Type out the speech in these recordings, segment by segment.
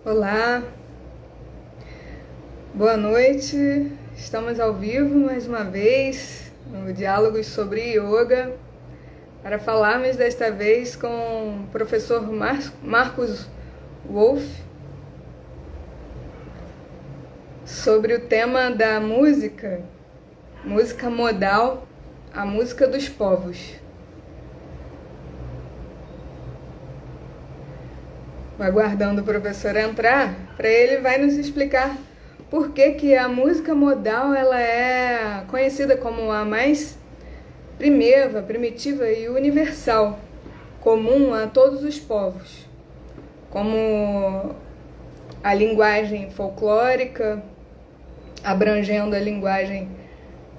Olá, boa noite. Estamos ao vivo mais uma vez no Diálogos sobre Yoga para falarmos desta vez com o professor Marcos Wolff sobre o tema da música, música modal, a música dos povos. Aguardando o professor entrar, para ele vai nos explicar por que a música modal ela é conhecida como a mais primitiva e universal, comum a todos os povos, como a linguagem folclórica, abrangendo a linguagem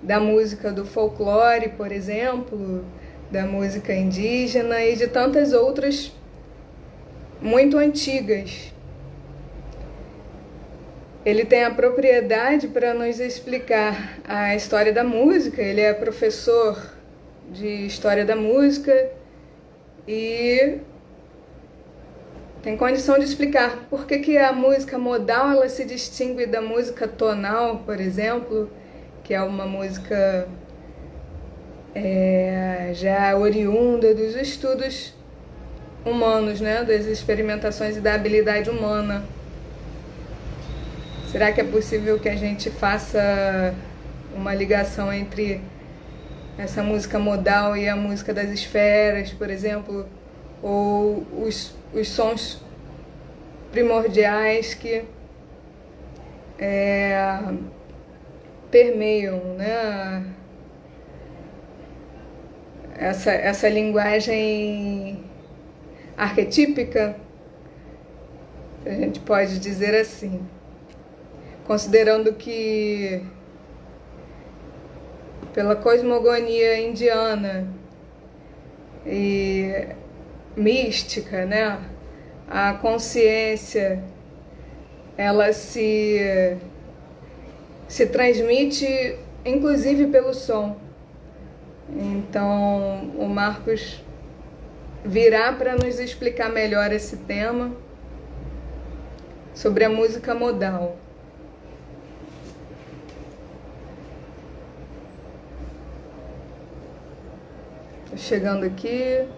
da música do folclore, por exemplo, da música indígena e de tantas outras muito antigas. Ele tem a propriedade para nos explicar a história da música, ele é professor de história da música e tem condição de explicar por que a música modal ela se distingue da música tonal, por exemplo, que é uma música já oriunda dos estudos humanos, né, das experimentações e da habilidade humana. Será que é possível que a gente faça uma ligação entre essa música modal e a música das esferas, por exemplo, ou os sons primordiais que permeiam, né, essa linguagem arquetípica, a gente pode dizer assim, considerando que pela cosmogonia indiana e mística, né, a consciência ela se transmite inclusive pelo som. Então o Marcos virá para nos explicar melhor esse tema sobre a música modal. Tô chegando aqui.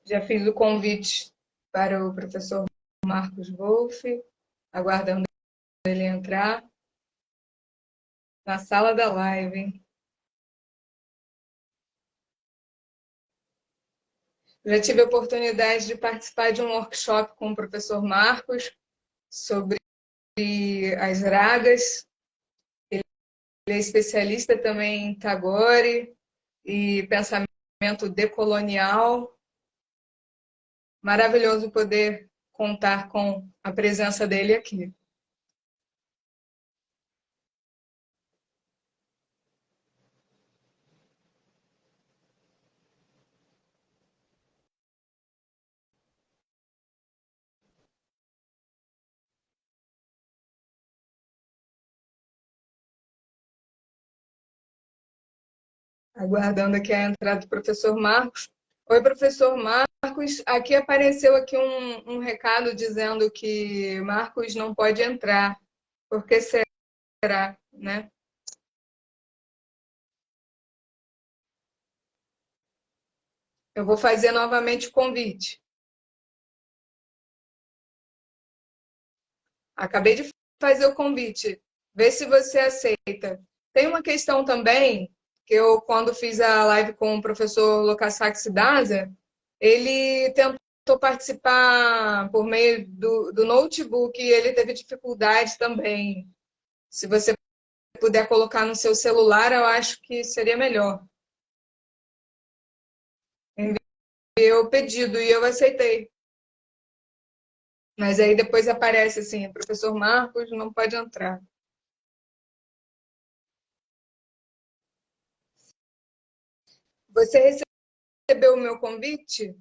Já fiz o convite para o professor Marcos Wolff, aguardando ele entrar na sala da live. Já tive a oportunidade de participar de um workshop com o professor Marcos sobre as ragas. Ele é especialista também em Tagore e pensamento decolonial. Maravilhoso poder contar com a presença dele aqui. Aguardando aqui a entrada do professor Marcos. Oi, professor Marcos. Aqui apareceu aqui um recado dizendo que Marcos não pode entrar. Por que será, né? Eu vou fazer novamente o convite. Acabei de fazer o convite. Vê se você aceita. Tem uma questão também, que eu, quando fiz a live com o professor Lokasak Daza, ele tentou participar por meio do notebook e ele teve dificuldade também. Se você puder colocar no seu celular, eu acho que seria melhor. Enviei o pedido e eu aceitei. Mas aí depois aparece assim, professor Marcos não pode entrar. Você recebeu o meu convite?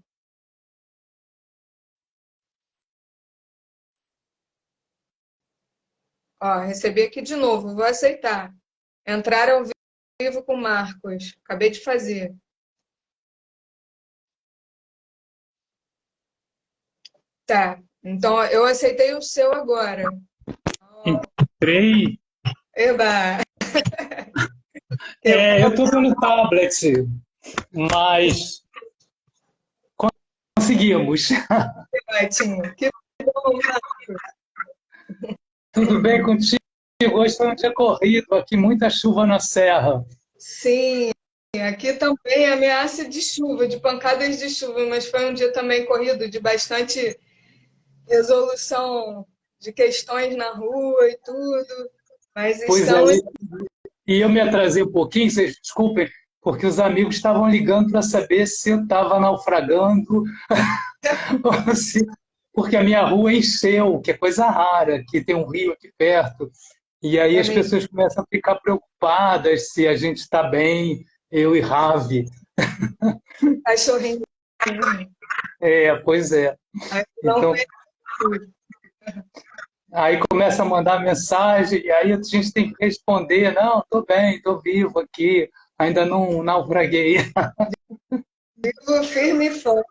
Ó, recebi aqui de novo, vou aceitar. Entrar ao vivo com o Marcos. Acabei de fazer. Tá. Então, eu aceitei o seu agora. Entrei. Eba! Eu estou pelo tablet, mas conseguimos. Ótimo. Que bom, Marcos. Tudo bem contigo? Hoje foi um dia corrido, aqui muita chuva na serra. Sim, aqui também é ameaça de chuva, de pancadas de chuva, mas foi um dia também corrido, de bastante resolução de questões na rua e tudo. Mas Pois é, estamos. e eu me atrasei um pouquinho, vocês desculpem, porque os amigos estavam ligando para saber se eu estava naufragando, ou porque a minha rua encheu, que é coisa rara, que tem um rio aqui perto. E aí É as mesmo, pessoas começam a ficar preocupadas se a gente está bem, eu e Ravi. cachorrinho. Pois é. Aí não Então, foi tudo. aí começa a mandar mensagem, e aí a gente tem que responder, não, estou bem, estou vivo aqui, ainda não naufraguei. Vivo firme e forte.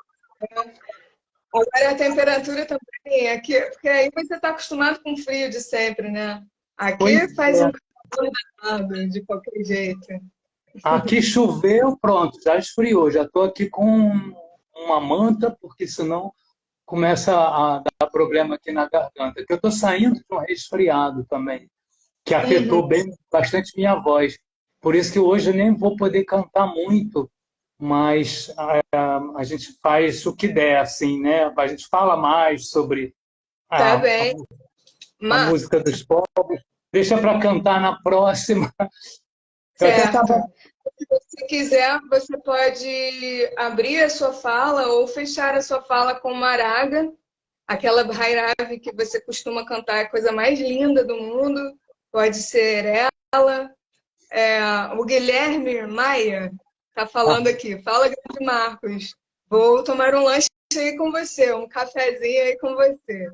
Agora a temperatura também aqui, porque aí você está acostumado com o frio de sempre, né? Pois Aqui faz é. um calor danado, de qualquer jeito. Aqui choveu, pronto, já esfriou, já estou aqui com uma manta, porque senão começa a dar problema aqui na garganta, que eu estou saindo de um resfriado também, que Uhum. afetou bem bastante minha voz. Por isso que hoje eu nem vou poder cantar muito, mas a gente faz o que der, assim, né? A gente fala mais sobre Tá a, a, bem. a Mas, música dos povos. Deixa para cantar na próxima. Eu até certo. estava. Se você quiser, você pode abrir a sua fala ou fechar a sua fala com uma araga, aquela Bhairavi que você costuma cantar, a coisa mais linda do mundo. Pode ser ela. O Guilherme Maia está falando aqui. Fala, grande Marcos. Vou tomar um lanche aí com você, um cafezinho aí com você.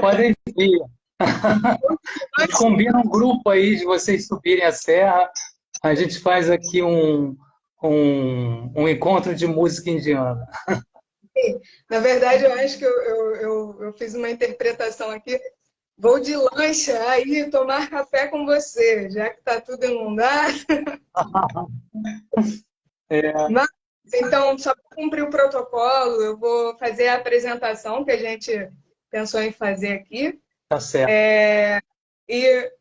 Podem vir. A gente combina um grupo aí de vocês subirem a serra. A gente faz aqui um encontro de música indiana. Na verdade, eu acho que eu fiz uma interpretação aqui. Vou de lancha aí tomar café com você, já que está tudo inundado. Mas, então, só para cumprir o protocolo, eu vou fazer a apresentação que a gente pensou em fazer aqui. Tá certo. E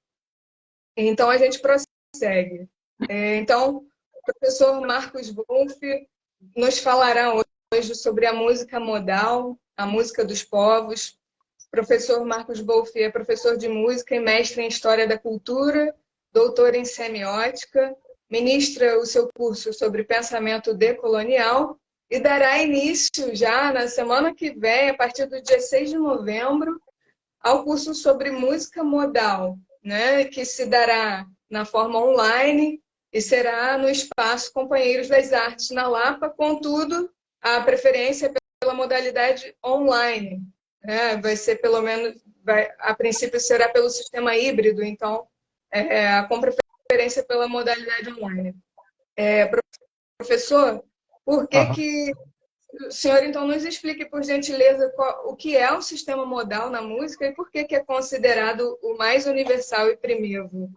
então a gente prossegue. Então, o professor Marcos Wolff nos falará hoje sobre a música modal, a música dos povos. O professor Marcos Wolff é professor de música e mestre em História da Cultura, doutor em Semiótica, ministra o seu curso sobre pensamento decolonial e dará início já na semana que vem, a partir do dia 6 de novembro, ao curso sobre música modal, né, que se dará na forma online e será no espaço Companheiros das Artes, na Lapa, contudo, a preferência é pela modalidade online. Né? Vai ser pelo menos, a princípio será pelo sistema híbrido, então, com preferência pela modalidade online. Professor, por que Aham. que o senhor, então, nos explique, por gentileza, o que é o sistema modal na música e por que é considerado o mais universal e primitivo.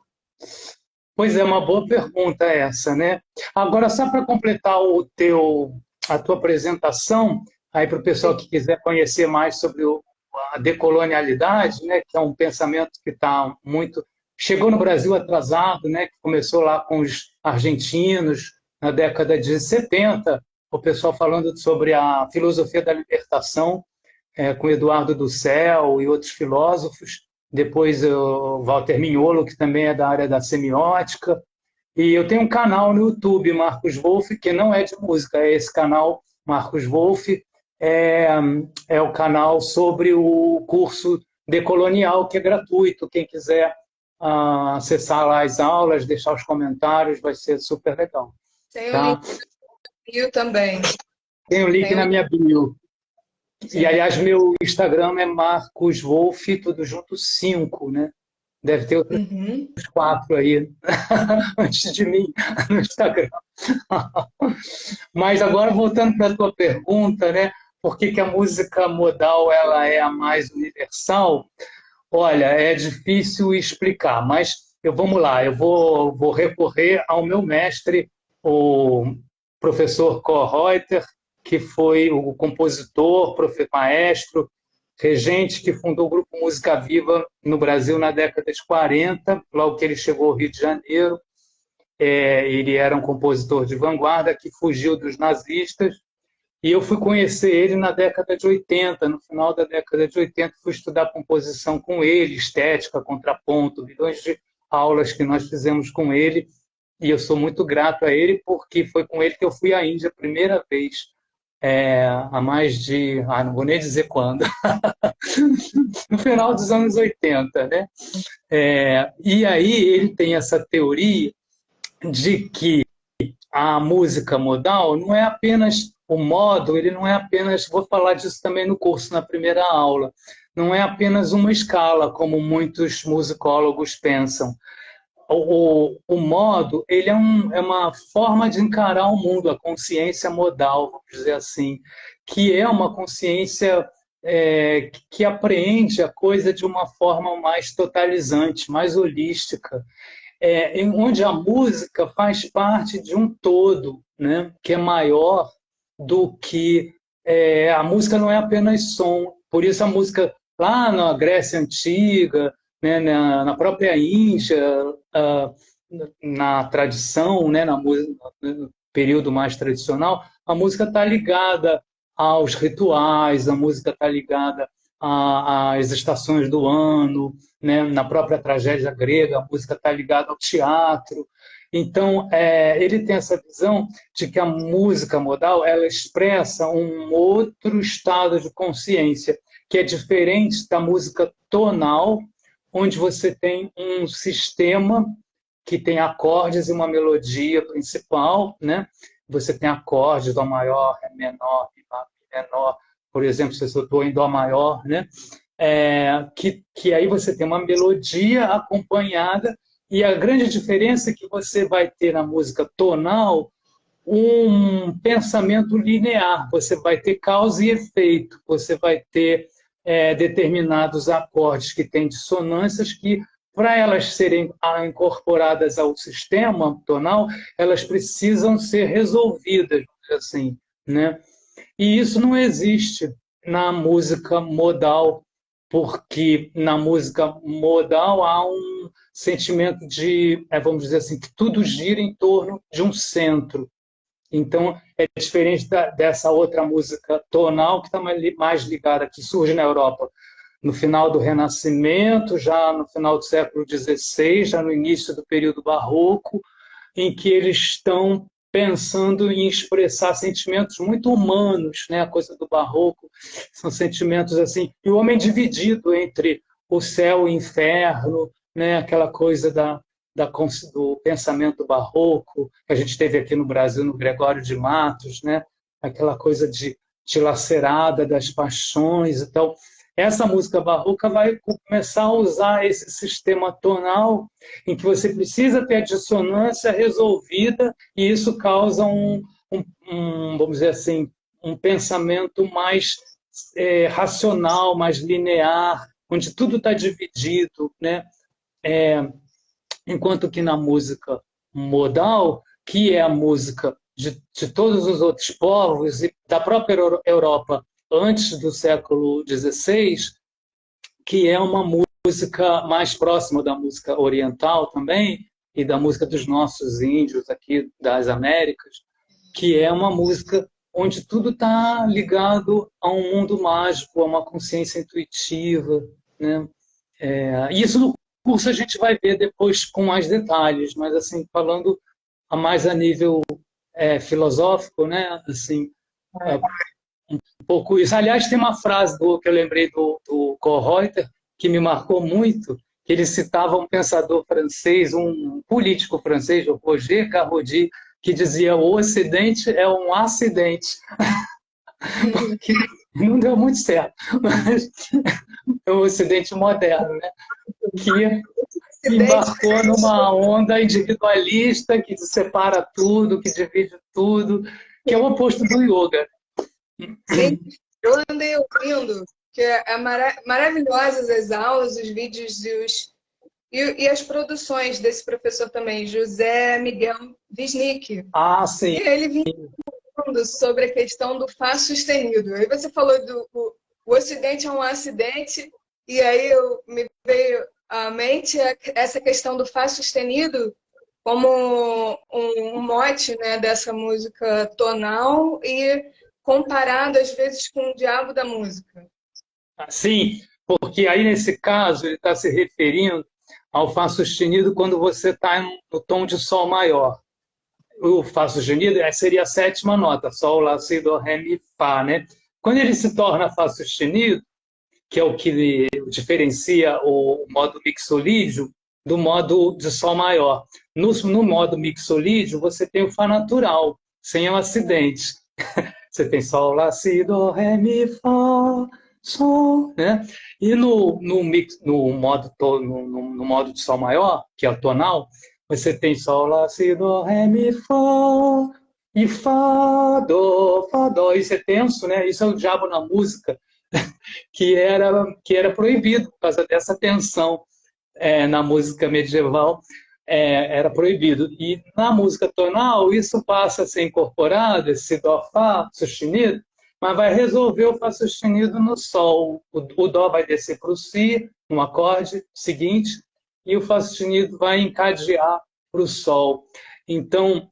Pois é, uma boa pergunta essa, né? Agora, só para completar a tua apresentação, aí para o pessoal Sim. que quiser conhecer mais sobre a decolonialidade, né, que é um pensamento que está muito chegou no Brasil atrasado, né, que começou lá com os argentinos na década de 70, o pessoal falando sobre a filosofia da libertação, com Eduardo Dussel e outros filósofos, depois o Walter Mignolo, que também é da área da semiótica, e eu tenho um canal no YouTube, Marcos Wolff, que não é de música, é esse canal, Marcos Wolff, é, é o canal sobre o curso decolonial, que é gratuito, quem quiser acessar lá as aulas, deixar os comentários, vai ser super legal. Tem o link Tá? no bio também. Tem o link Tem o na link, minha bio. E, sim. aliás, meu Instagram é Marcos Wolff, tudo junto 5, né? Deve ter outros Uhum. 4 aí antes de mim no Instagram. Mas agora, voltando para a tua pergunta, né? Por que que a música modal ela é a mais universal? Olha, é difícil explicar, mas vamos lá, vou recorrer ao meu mestre, o professor Kohreuter, que foi o compositor, maestro, regente que fundou o Grupo Música Viva no Brasil na década de 40, logo que ele chegou ao Rio de Janeiro. Ele era um compositor de vanguarda que fugiu dos nazistas, e eu fui conhecer ele na década de 80, no final da década de 80, fui estudar composição com ele, estética, contraponto, milhões de aulas que nós fizemos com ele, e eu sou muito grato a ele, porque foi com ele que eu fui à Índia a primeira vez, há mais de, não vou nem dizer quando, no final dos anos 80, né? E aí ele tem essa teoria de que a música modal não é apenas o modo, ele não é apenas, vou falar disso também no curso, na primeira aula, não é apenas uma escala, como muitos musicólogos pensam. O modo, ele é uma forma de encarar o mundo, a consciência modal, vamos dizer assim, que é uma consciência que apreende a coisa de uma forma mais totalizante, mais holística, onde a música faz parte de um todo, né, que é maior do que a música não é apenas som. Por isso a música lá na Grécia Antiga, né, na própria Índia, na tradição, né, no período mais tradicional, a música está ligada aos rituais, a música está ligada às estações do ano, né? Na própria tragédia grega, a música está ligada ao teatro. Então, ele tem essa visão de que a música modal ela expressa um outro estado de consciência, que é diferente da música tonal, onde você tem um sistema que tem acordes e uma melodia principal, né? Você tem acordes, dó maior, ré menor, mi menor, por exemplo, se eu estou em dó maior, né? Que aí você tem uma melodia acompanhada, e a grande diferença é que você vai ter na música tonal um pensamento linear, você vai ter causa e efeito, você vai ter determinados acordes que têm dissonâncias que, para elas serem incorporadas ao sistema tonal, elas precisam ser resolvidas, assim, né? E isso não existe na música modal, porque na música modal há um sentimento de, vamos dizer assim, que tudo gira em torno de um centro. Então, é diferente dessa outra música tonal, que está mais ligada, que surge na Europa no final do Renascimento, já no final do século XVI, já no início do período barroco, em que eles estão pensando em expressar sentimentos muito humanos, né? A coisa do barroco são sentimentos assim, e o homem dividido entre o céu e o inferno, né? Aquela coisa do pensamento barroco que a gente teve aqui no Brasil, no Gregório de Matos, né? Aquela coisa de dilacerada das paixões e tal. Essa música barroca vai começar a usar esse sistema tonal em que você precisa ter a dissonância resolvida, e isso causa vamos dizer assim, um pensamento mais racional, mais linear, onde tudo está dividido, né? Enquanto que na música modal, que é a música de todos os outros povos e da própria Europa antes do século XVI, que é uma música mais próxima da música oriental também, e da música dos nossos índios aqui das Américas, que é uma música onde tudo está ligado a um mundo mágico, a uma consciência intuitiva, né? Isso no curso a gente vai ver depois com mais detalhes, mas assim, falando mais a nível filosófico, né? Assim, um pouco isso. Aliás, tem uma frase que eu lembrei do Kohreuter, que me marcou muito, que ele citava um pensador francês, um político francês, o Roger Carrodi, que dizia: o Ocidente é um acidente. Porque não deu muito certo, mas é o Ocidente moderno, né? Acidente. embarcou numa onda individualista que separa tudo, que divide tudo, que é o oposto do yoga. Sim, eu andei ouvindo que é maravilhosas as aulas, os vídeos e as produções desse professor também, José Miguel Wisnik. Ah, E sim. ele vinha falando sobre a questão do Fá sustenido. Aí você falou o Ocidente é um acidente, e aí me veio à mente essa questão do Fá sustenido como um mote, né, dessa música tonal e comparado às vezes com o diabo da música. Sim, porque aí nesse caso ele está se referindo ao Fá sustenido quando você está no tom de Sol maior. O Fá sustenido seria a sétima nota, Sol, Lá, Si, Dó, Ré, Mi, Fá, né? Quando ele se torna Fá sustenido, que é o que diferencia o modo mixolídio do modo de Sol maior. No modo mixolídio, você tem o Fá natural, sem o acidente. Você tem Sol, Lá, Si, Dó, Ré, Mi, Fá, Sol, né? E no modo de Sol maior, que é o tonal, você tem Sol, Lá, Si, Dó, Ré, Mi, Fá e Fá, Dó, Fá, Dó. Isso é tenso, né? Isso é o diabo na música, que era proibido por causa dessa tensão na música medieval. Era proibido. E na música tonal, isso passa a ser incorporado, esse Dó-Fá sustenido, mas vai resolver o Fá sustenido no Sol. O Dó vai descer para o Si, no acorde seguinte, e o Fá sustenido vai encadear para o Sol. Então,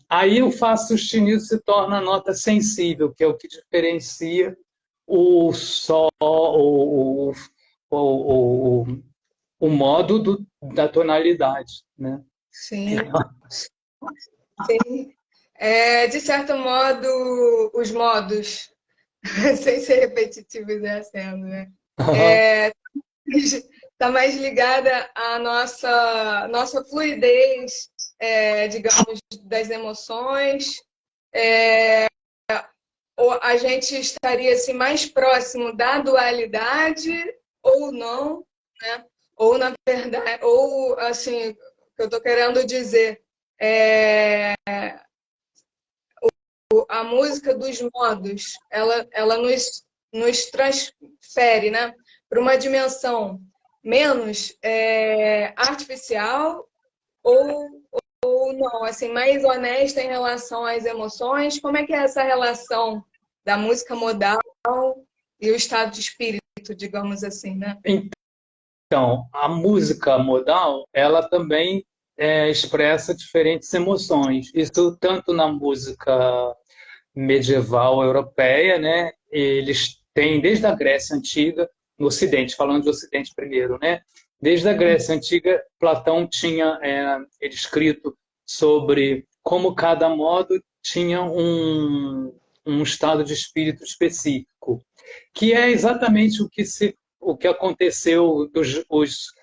aí o Fá sustenido se torna a nota sensível, que é o que diferencia o Sol, o, o modo da tonalidade, né? Sim, sim. De certo modo, os modos, sem ser repetitivos, sendo, né? Está mais ligada à nossa fluidez, digamos, das emoções. Ou a gente estaria assim, mais próximo da dualidade ou não, né? Ou na verdade, ou assim, o que eu estou querendo dizer a música dos modos, ela nos transfere, né, para uma dimensão menos artificial ou não, assim, mais honesta em relação às emoções. Como é que é essa relação da música modal e o estado de espírito, digamos assim, né? Então, a música modal, ela também expressa diferentes emoções. Isso tanto na música medieval europeia, né? Eles têm desde a Grécia Antiga, no Ocidente, falando de Ocidente primeiro, né? Desde a Grécia Antiga, Platão tinha ele escrito sobre como cada modo tinha um estado de espírito específico, que é exatamente o que aconteceu os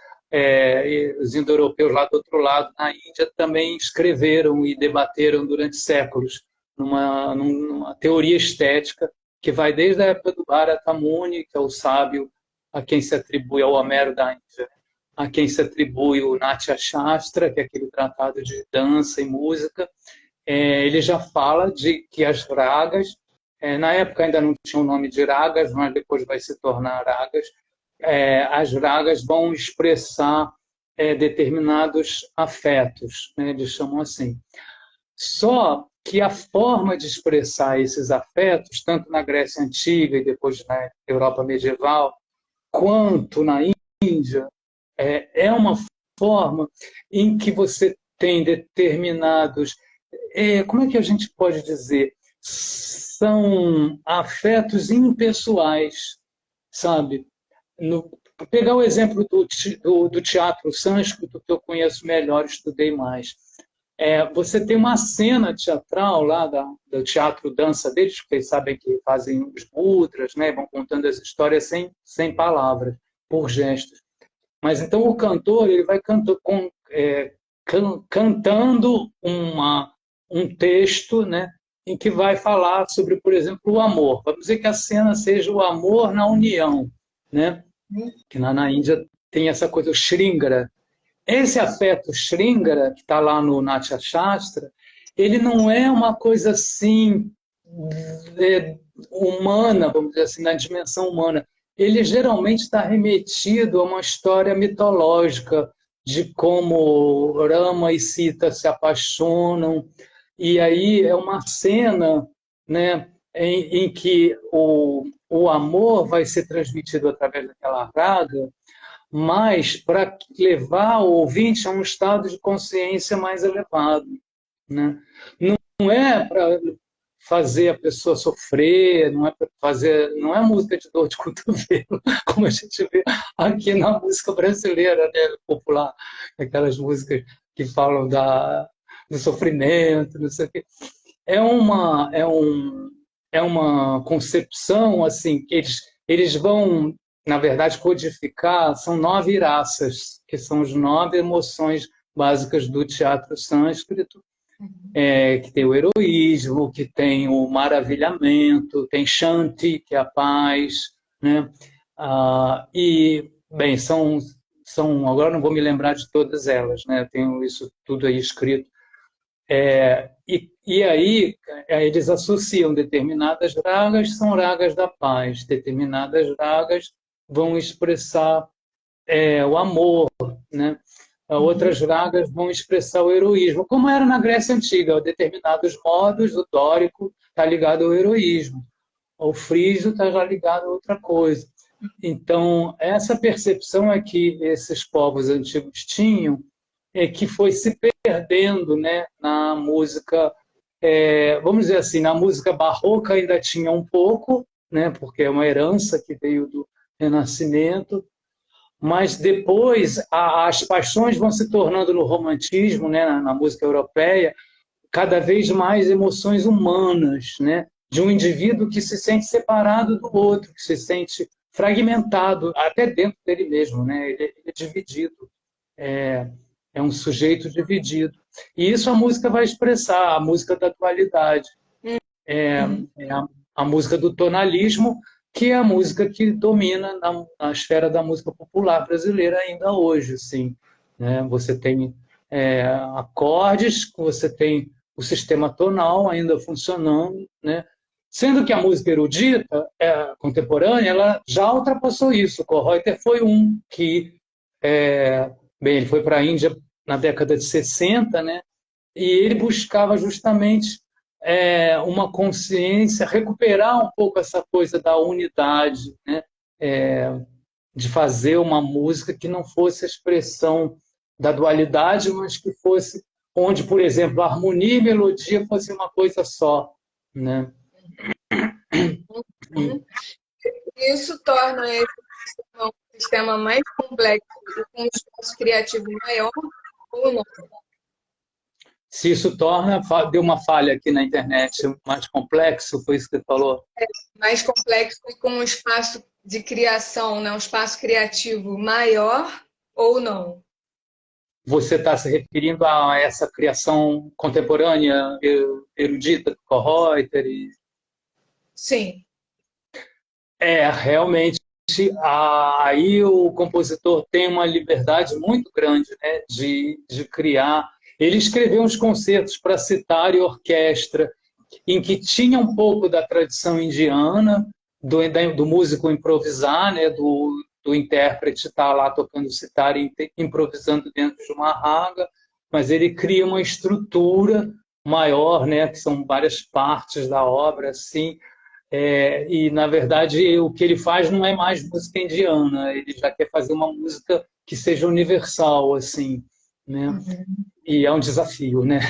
indo-europeus lá do outro lado, na Índia, também escreveram e debateram durante séculos numa teoria estética que vai desde a época do Bharata Muni, que é o sábio a quem se atribui ao Homero da Índia, a quem se atribui o Natya Shastra, que é aquele tratado de dança e música. Ele já fala de que as ragas, na época ainda não tinha o nome de ragas, mas depois vai se tornar ragas, as ragas vão expressar determinados afetos, né? Eles chamam assim. Só que a forma de expressar esses afetos, tanto na Grécia Antiga e depois na Europa medieval, quanto na Índia, é uma forma em que você tem determinados. Como é que a gente pode dizer? São afetos impessoais, sabe? Pegar o exemplo do teatro sânscrito, que eu conheço melhor, estudei mais. Você tem uma cena teatral lá do teatro dança deles, que eles sabem que fazem os mudras, né? Vão contando as histórias sem palavras, por gestos. Mas então o cantor ele vai cantando um texto, né? Em que vai falar sobre, por exemplo, o amor. Vamos dizer que a cena seja o amor na união, né? Que na Índia tem essa coisa, o Shringara, esse afeto Sringara, que está lá no Natya Shastra, ele não é uma coisa assim humana, vamos dizer assim, na dimensão humana. Ele geralmente está remetido a uma história mitológica de como Rama e Sita se apaixonam, e aí é uma cena, né, em que o amor vai ser transmitido através daquela raga, mas para levar o ouvinte a um estado de consciência mais elevado, né? Não é para fazer a pessoa sofrer, não é para fazer, não é música de dor de cotovelo, como a gente vê aqui na música brasileira, né, popular, aquelas músicas que falam do sofrimento, não sei o quê. É uma concepção assim que eles vão, na verdade, codificar. São 9 raças, que são as 9 emoções básicas do teatro sânscrito, que tem o heroísmo, que tem o maravilhamento, tem Shanti, que é a paz, né? E, bem, agora não vou me lembrar de todas elas, né? Eu tenho isso tudo aí escrito. E aí eles associam determinadas ragas, são ragas da paz, determinadas ragas vão expressar o amor, né? Outras ragas vão expressar o heroísmo, como era na Grécia Antiga, determinados modos, o dórico está ligado ao heroísmo, o frígio está já ligado a outra coisa. Então, essa percepção é que esses povos antigos tinham, que foi se perdendo, né, na música, vamos dizer assim, na música barroca ainda tinha um pouco, né, porque é uma herança que veio do Renascimento, mas depois as paixões vão se tornando no romantismo, né, na música europeia, cada vez mais emoções humanas, né, de um indivíduo que se sente separado do outro, que se sente fragmentado, até dentro dele mesmo, né, ele é dividido, é um sujeito dividido. E isso a música vai expressar, a música da dualidade. É a música do tonalismo, que é a música que domina na esfera da música popular brasileira ainda hoje. Assim, né? Você tem acordes, você tem o sistema tonal ainda funcionando, né? Sendo que a música erudita, contemporânea, ela já ultrapassou isso. O Kohreuter foi um que, bem, ele foi para a Índia na década de 60, né? E ele buscava justamente uma consciência, recuperar um pouco essa coisa da unidade, né? De fazer uma música que não fosse a expressão da dualidade, mas que fosse onde, por exemplo, a harmonia e a melodia fossem uma coisa só, né? Isso torna esse um sistema mais complexo e com um espaço criativo maior ou não? Se isso torna, deu uma falha aqui na internet, mais complexo, foi isso que você falou? Mais complexo e com um espaço de criação, né? Um espaço criativo maior ou não? Você está se referindo a essa criação contemporânea, erudita, do Kohreuter? Sim. Realmente, aí o compositor tem uma liberdade muito grande, né, de criar. Ele escreveu uns concertos para citar e orquestra, em que tinha um pouco da tradição indiana, do músico improvisar, né, do intérprete estar lá tocando citar e improvisando dentro de uma raga, mas ele cria uma estrutura maior, né, que são várias partes da obra, assim, e, na verdade, o que ele faz não é mais música indiana, ele já quer fazer uma música que seja universal, assim, né? E é um desafio, né?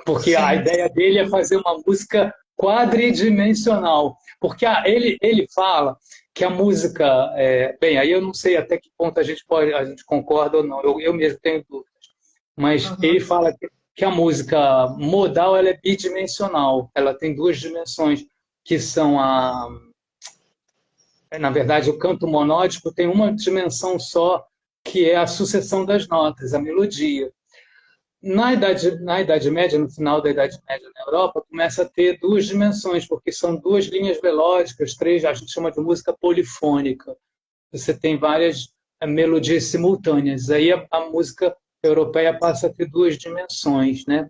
Porque a ideia dele é fazer uma música quadridimensional. Porque ele fala que a música... bem, aí eu não sei até que ponto a gente concorda ou não, eu mesmo tenho dúvidas. Mas ele fala que a música modal ela é bidimensional, ela tem 2 dimensões, que são na verdade, o canto monódico tem uma dimensão só, que é a sucessão das notas, a melodia. Na Idade Média, no final da Idade Média na Europa, começa a ter 2 dimensões, porque são 2 linhas melódicas, 3, a gente chama de música polifônica. Você tem várias melodias simultâneas. Aí a música europeia passa a ter duas dimensões, né?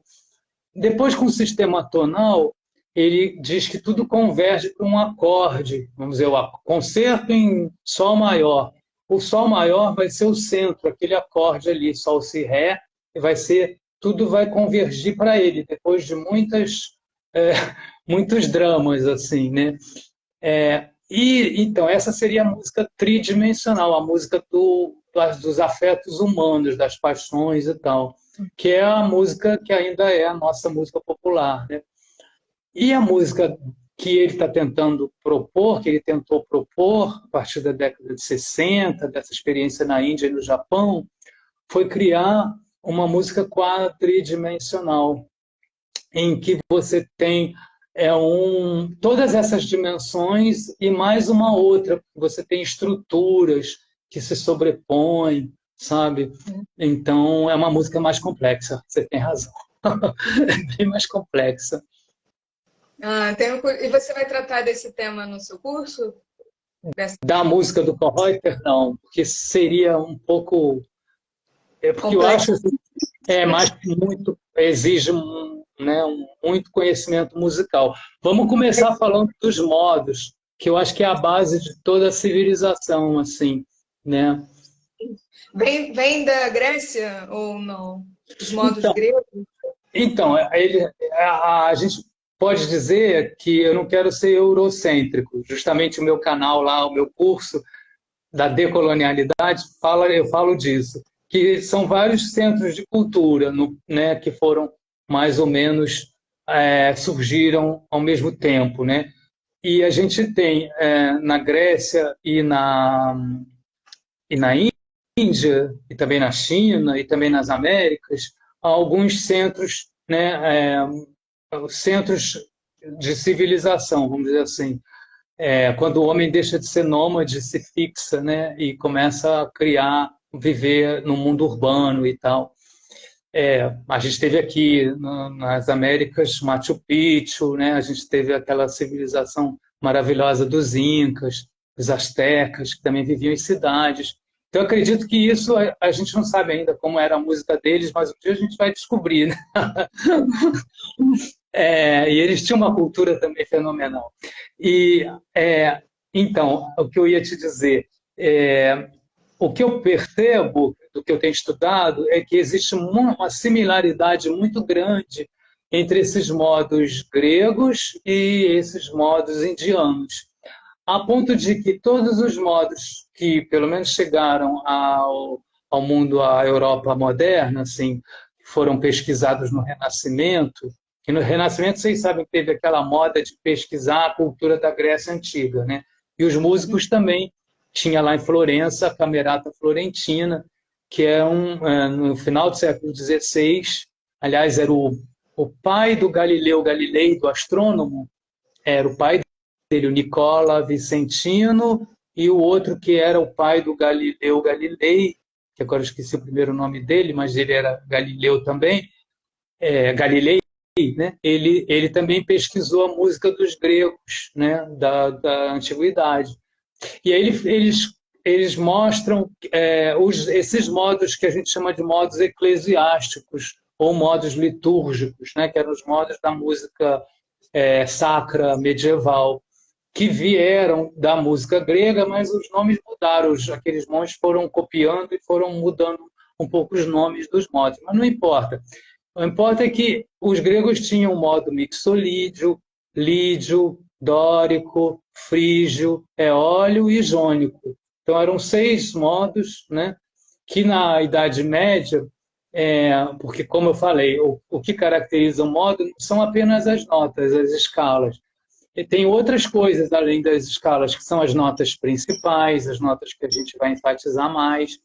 Depois, com o sistema tonal, ele diz que tudo converge para um acorde, vamos dizer, o concerto em Sol maior. O Sol maior vai ser o centro, aquele acorde ali, Sol, Si, Ré, e vai ser, tudo vai convergir para ele, depois de muitos dramas, assim, né? E então, essa seria a música tridimensional, a música dos afetos humanos, das paixões e tal, que é a música que ainda é a nossa música popular, né? E a música que ele está tentando propor, que ele tentou propor a partir da década de 60, dessa experiência na Índia e no Japão, foi criar uma música quadridimensional, em que você tem todas essas dimensões e mais uma outra. Você tem estruturas que se sobrepõem, sabe? Então, é uma música mais complexa, você tem razão. É bem mais complexa. E você vai tratar desse tema no seu curso? Da música do Kohreuter, não, porque seria um pouco... porque eu acho que exige muito conhecimento musical. Vamos começar falando dos modos, que eu acho que é a base de toda a civilização, assim, né? Vem da Grécia ou não? Os modos gregos? Então, a gente pode dizer que eu não quero ser eurocêntrico. Justamente o meu canal lá, o meu curso da decolonialidade, eu falo disso, que são vários centros de cultura, né, que foram mais ou menos surgiram ao mesmo tempo, né? E a gente tem na Grécia e na Índia, e também na China, e também nas Américas, alguns centros, né, centros de civilização, vamos dizer assim. Quando o homem deixa de ser nômade, se fixa, né, e começa a criar, viver no mundo urbano e tal. A gente teve aqui nas Américas Machu Picchu, né, a gente teve aquela civilização maravilhosa dos Incas, dos Astecas, que também viviam em cidades. Então, eu acredito que isso a gente não sabe ainda como era a música deles, mas um dia a gente vai descobrir, né? E eles tinham uma cultura também fenomenal. Então, o que eu ia te dizer, o que eu percebo do que eu tenho estudado é que existe uma similaridade muito grande entre esses modos gregos e esses modos indianos, a ponto de que todos os modos que, pelo menos, chegaram ao mundo, à Europa moderna, assim, foram pesquisados no Renascimento. E no Renascimento, vocês sabem que teve aquela moda de pesquisar a cultura da Grécia Antiga, né? E os músicos também. Tinha lá em Florença a Camerata Florentina, que no final do século XVI, aliás, era o pai do Galileu Galilei, do astrônomo, era o pai dele, o Nicola Vicentino, e o outro que era o pai do Galileu Galilei, que agora eu esqueci o primeiro nome dele, mas ele era Galileu também, Galilei, né? Ele também pesquisou a música dos gregos, né? da antiguidade. E aí eles mostram esses modos que a gente chama de modos eclesiásticos ou modos litúrgicos, né? Que eram os modos da música sacra medieval, que vieram da música grega, mas os nomes mudaram. Aqueles monges foram copiando e foram mudando um pouco os nomes dos modos. Mas não importa. O que importa é que os gregos tinham o modo mixolídio, lídio, dórico, frígio, eólio e jônico. Então, eram 6 modos, né, que na Idade Média, porque, como eu falei, o que caracteriza o modo não são apenas as notas, as escalas. E tem outras coisas além das escalas, que são as notas principais, as notas que a gente vai enfatizar mais.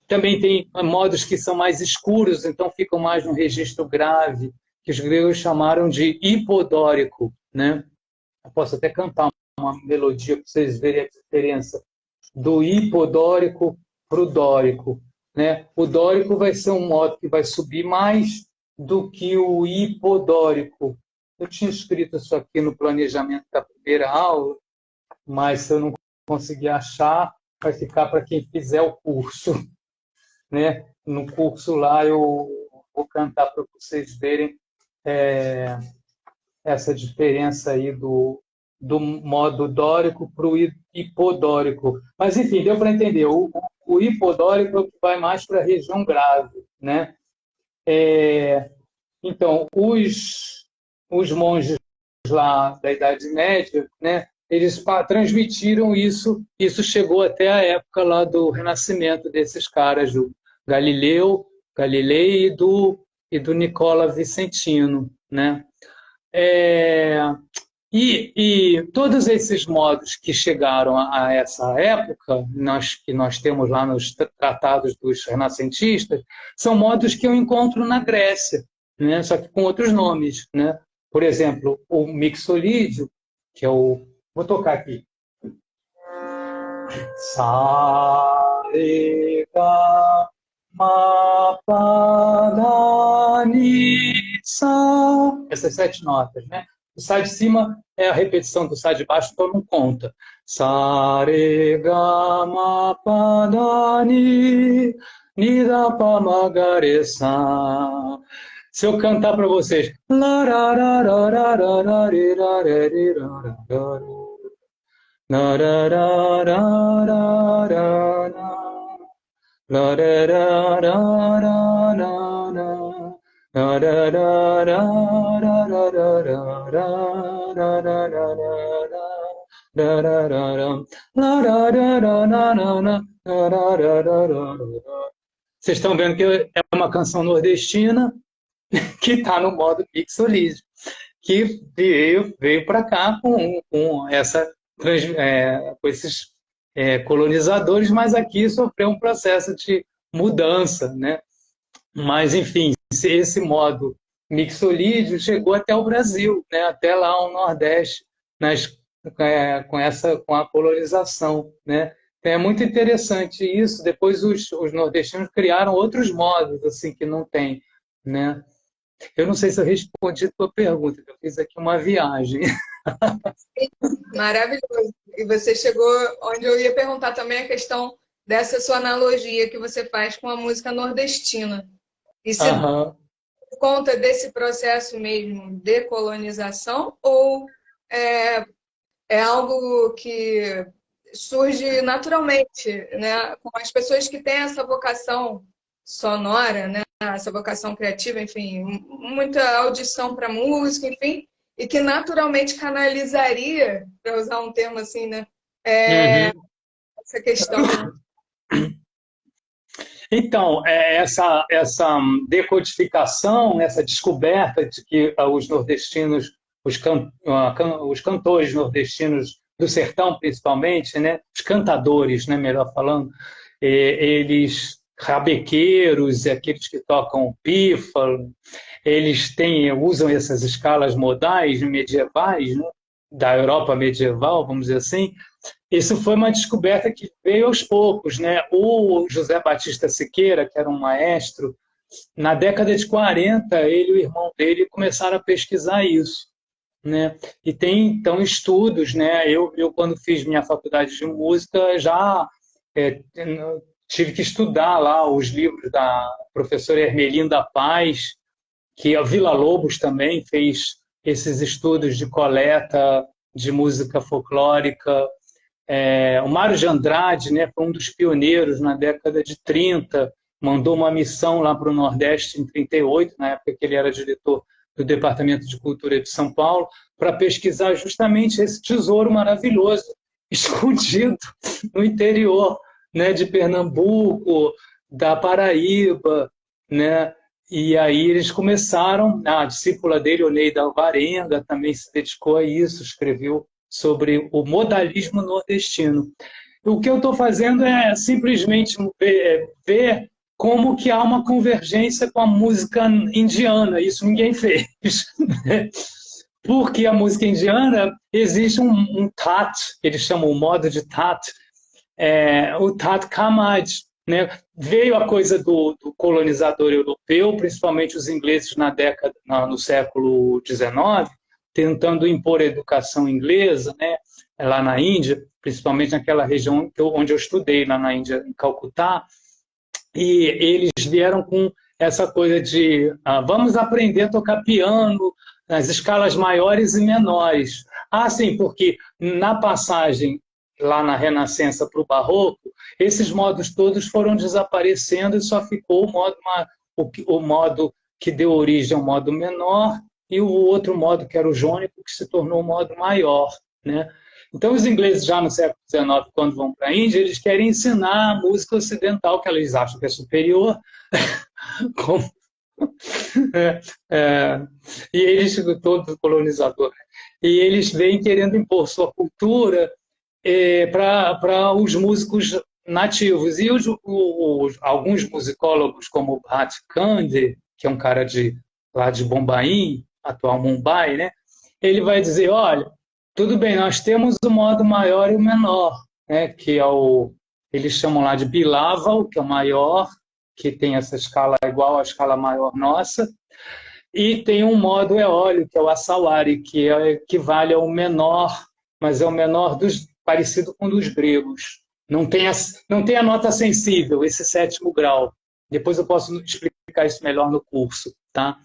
Também tem modos que são mais escuros, então ficam mais no registro grave, que os gregos chamaram de hipodórico, né? Eu posso até cantar uma melodia para vocês verem a diferença do hipodórico para o dórico, né? O dórico vai ser um modo que vai subir mais do que o hipodórico. Eu tinha escrito isso aqui no planejamento da primeira aula, mas eu não consegui achar. vai ficar para quem fizer o curso, né? No curso lá eu vou cantar para vocês verem essa diferença aí do modo dórico para o hipodórico. Mas, enfim, deu para entender. O hipodórico é o que vai mais para a região grave, né? Então, os monges lá da Idade Média, né, eles transmitiram isso, isso chegou até a época lá do Renascimento desses caras, do Galilei e do Nicola Vicentino, né? E todos esses modos que chegaram a essa época, que nós temos lá nos tratados dos renascentistas, são modos que eu encontro na Grécia, né? Só que com outros nomes, né? Por exemplo, o mixolídio, que é o... Vou tocar aqui. Sa, re, ga, ma, pa, da, ni, sa. Essas 7 notas, né? O Sá de cima é a repetição do Sá de baixo, então não conta. Sa, re, ga, ma, pa, da, ni, ni, da, pa, ma, ga, re, sa. Se eu cantar para vocês. Vocês estão vendo que é uma canção nordestina que está no modo mixolídio, que veio para cá com esses colonizadores, mas aqui sofreu um processo de mudança, né? Mas, enfim, esse modo mixolídio chegou até o Brasil, né? Até lá ao Nordeste, com a colonização, né? É muito interessante isso. Depois os nordestinos criaram outros modos assim que não tem, né? Eu não sei se eu respondi a tua pergunta, eu fiz aqui uma viagem. Maravilhoso. E você chegou onde eu ia perguntar também a questão dessa sua analogia que você faz com a música nordestina. E você conta desse processo mesmo de colonização ou é algo que surge naturalmente, né? Com as pessoas que têm essa vocação sonora, né? Essa vocação criativa, enfim, muita audição para música, enfim, e que naturalmente canalizaria, para usar um termo assim, né? Essa questão. Então, essa decodificação, essa descoberta de que os nordestinos, os cantores nordestinos do sertão, principalmente, né, os cantadores, né, melhor falando, eles rabequeiros, aqueles que tocam pífaro, eles usam essas escalas modais medievais, né, da Europa medieval, vamos dizer assim. Isso foi uma descoberta que veio aos poucos, né? O José Batista Siqueira, que era um maestro, na década de 40, ele e o irmão dele começaram a pesquisar isso, né? E tem, então, estudos, né? Eu quando fiz minha faculdade de música, já tive que estudar lá os livros da professora Ermelinda Paz, que a Vila Lobos também fez esses estudos de coleta de música folclórica. O Mário de Andrade, né, foi um dos pioneiros na década de 30, mandou uma missão lá para o Nordeste em 38, na época que ele era diretor do Departamento de Cultura de São Paulo, para pesquisar justamente esse tesouro maravilhoso, escondido no interior, né, de Pernambuco, da Paraíba, né? E aí eles começaram, a discípula dele, Oneida Alvarenga, também se dedicou a isso, escreveu sobre o modalismo nordestino. O que eu estou fazendo é simplesmente ver como que há uma convergência com a música indiana. Isso ninguém fez. Porque a música indiana existe um tat, eles chamam o modo de tat, o tat kamad, né? Veio a coisa do colonizador europeu, principalmente os ingleses no século XIX, tentando impor a educação inglesa, né? lá na Índia, principalmente naquela região onde eu estudei, lá na Índia, em Calcutá, e eles vieram com essa coisa de vamos aprender a tocar piano nas escalas maiores e menores. Ah, sim, porque na passagem lá na Renascença para o Barroco, esses modos todos foram desaparecendo e só ficou o modo que deu origem ao modo menor e o outro modo, que era o jônico, que se tornou o modo maior, né? Então, os ingleses, já no século XIX, quando vão para a Índia, eles querem ensinar a música ocidental, que eles acham que é superior, como, é, é, e eles, todo colonizador, e eles vêm querendo impor sua cultura para os músicos nativos. E alguns musicólogos, como o Bhat Kande, que é um cara lá de Bombaim, atual Mumbai, né? Ele vai dizer, olha, tudo bem, nós temos o modo maior e o menor, né? Que é eles chamam lá de bilável, que é o maior, que tem essa escala igual à escala maior nossa, e tem um modo eólio, que é o assawari, que equivale ao menor, mas é o menor parecido com o dos gregos. Não tem a nota sensível, esse sétimo grau. Depois eu posso explicar isso melhor no curso, tá?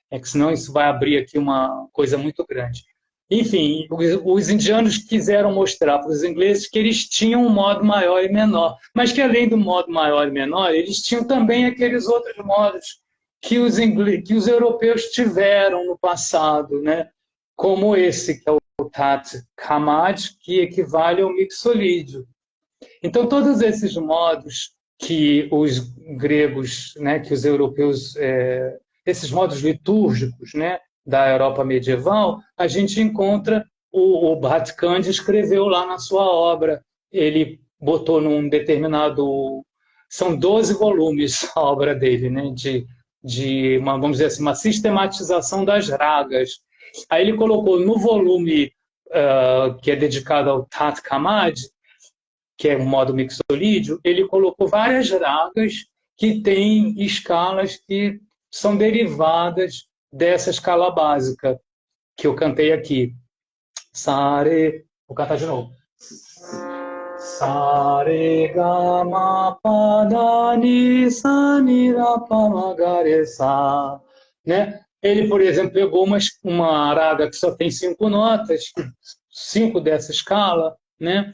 É que senão isso vai abrir aqui uma coisa muito grande. Enfim, os indianos quiseram mostrar para os ingleses que eles tinham um modo maior e menor, mas que além do modo maior e menor, eles tinham também aqueles outros modos que os europeus tiveram no passado, né? Como esse, que é o Tat Kamad, que equivale ao mixolídio. Então, todos esses modos que os gregos, né, que os europeus, esses modos litúrgicos, né, da Europa medieval, a gente encontra, o Bhat Kande escreveu lá na sua obra. Ele botou num determinado... São 12 volumes a obra dele, né, vamos dizer assim, uma sistematização das ragas. Aí ele colocou no volume que é dedicado ao Tat Kamad, que é o modo mixolídio, ele colocou várias ragas que têm escalas que são derivadas dessa escala básica que eu cantei aqui. Sare, vou cantar de novo. Sare gama pada ni sa ni ra pa ma ga re sa, né? Ele, por exemplo, pegou uma raga que só tem 5 notas, 5 dessa escala, né?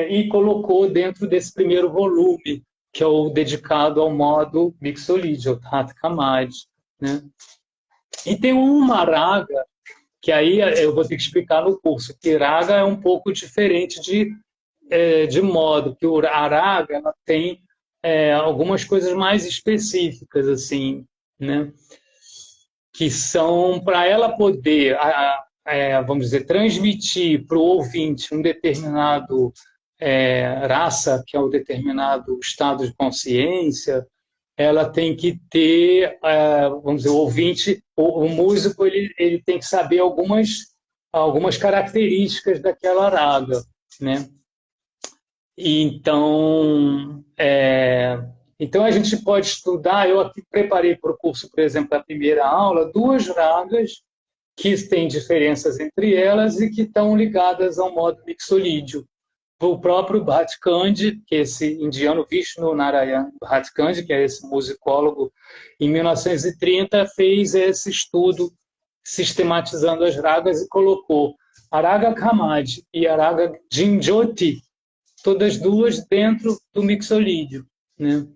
E colocou dentro desse primeiro volume, que é o dedicado ao modo mixolídio, o Tat Kamad, né? E tem uma raga, que aí eu vou ter que explicar no curso, que raga é um pouco diferente de modo, que a raga ela tem algumas coisas mais específicas, assim, né? Que são para ela poder, vamos dizer, transmitir para o ouvinte um determinado raça, que é um determinado estado de consciência, ela tem que ter, vamos dizer, o ouvinte, o músico, ele tem que saber algumas características daquela raga, né? Então, então a gente pode estudar, eu aqui preparei para o curso, por exemplo, a primeira aula, 2 ragas que têm diferenças entre elas e que estão ligadas ao modo mixolídio. O próprio Bhat Kande, que é esse indiano Vishnu Narayan Bhat Kande, que é esse musicólogo, em 1930 fez esse estudo sistematizando as ragas e colocou a raga Kamad e a raga Jinjoti, todas duas dentro do mixolídio, né?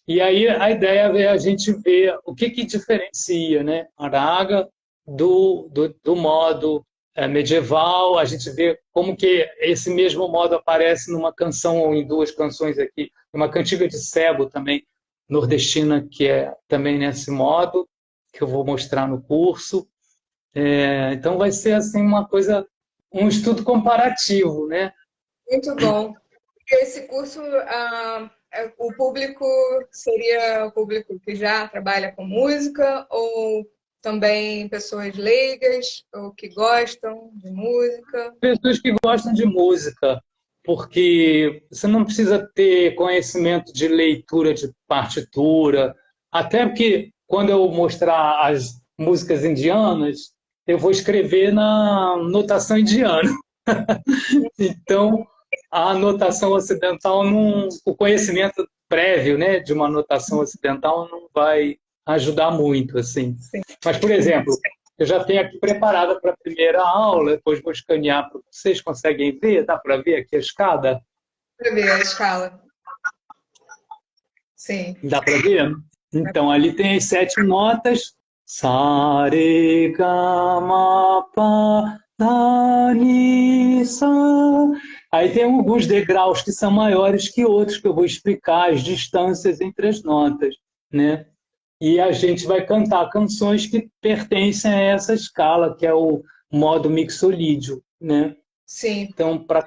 E aí a ideia é a gente ver o que diferencia, né, a raga do modo medieval. A gente vê como que esse mesmo modo aparece numa canção ou em 2 canções aqui, uma cantiga de cego também, nordestina, que é também nesse modo, que eu vou mostrar no curso. Então vai ser assim uma coisa, um estudo comparativo, né? Muito bom. Esse curso, o público seria o público que já trabalha com música ou também pessoas leigas ou que gostam de música? Pessoas que gostam de música, porque você não precisa ter conhecimento de leitura de partitura, até porque quando eu mostrar as músicas indianas, eu vou escrever na notação indiana. Então, a notação ocidental, não, o conhecimento prévio, né, de uma notação ocidental não vai ajudar muito, assim. Sim, Mas, por exemplo, eu já tenho aqui preparada para a primeira aula, depois vou escanear para vocês, conseguem ver? Dá para ver aqui a escada? para ver a escala. Sim. Dá para ver? Então, ali tem as 7 notas. Sa, re, ga, ma, pa, da, ni, sa. Aí tem alguns degraus que são maiores que outros, que eu vou explicar as distâncias entre as notas, né? E a gente vai cantar canções que pertencem a essa escala, que é o modo mixolídio, né? Sim. Então, para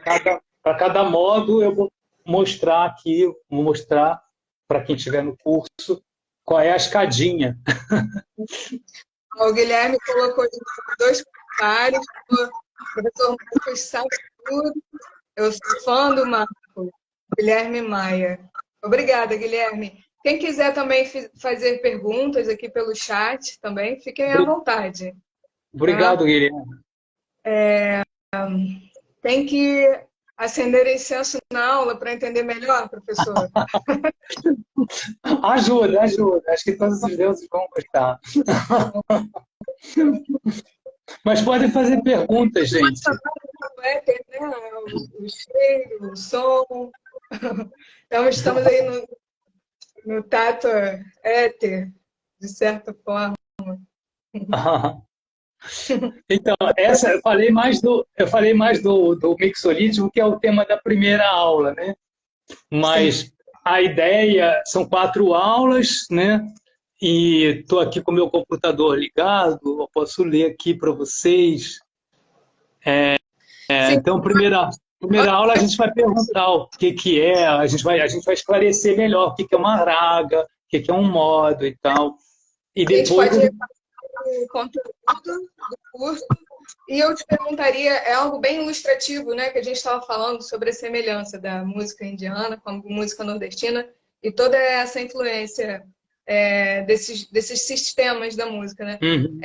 cada modo, eu vou mostrar aqui, vou mostrar para quem estiver no curso qual é a escadinha. O Guilherme colocou dois comentários. O professor Marcos sabe tudo. Eu sou fã do Marco, Guilherme Maia. Obrigada, Guilherme. Quem quiser também fazer perguntas aqui pelo chat também, fiquem à vontade. Tá? Obrigado, Guilherme. Tem que acender incenso na aula para entender melhor, professor. Ajuda, ajuda. Acho que todos os deuses vão gostar. Mas podem fazer perguntas, gente. Éter, né? O cheiro, o som. Então, estamos aí no tato éter, de certa forma. Então, essa eu falei mais do mixolídico, que é o tema da primeira aula, né? Sim. Mas a ideia são 4 aulas, né? E estou aqui com o meu computador ligado, eu posso ler aqui para vocês. Sim. Então, primeira aula a gente vai perguntar o que é, a gente vai esclarecer melhor o que é uma raga, o que é um modo e tal. E A gente depois pode repassar o conteúdo do curso. E eu te perguntaria, é algo bem ilustrativo, né? Que a gente estava falando sobre a semelhança da música indiana com a música nordestina e toda essa influência desses sistemas da música, né? Uhum.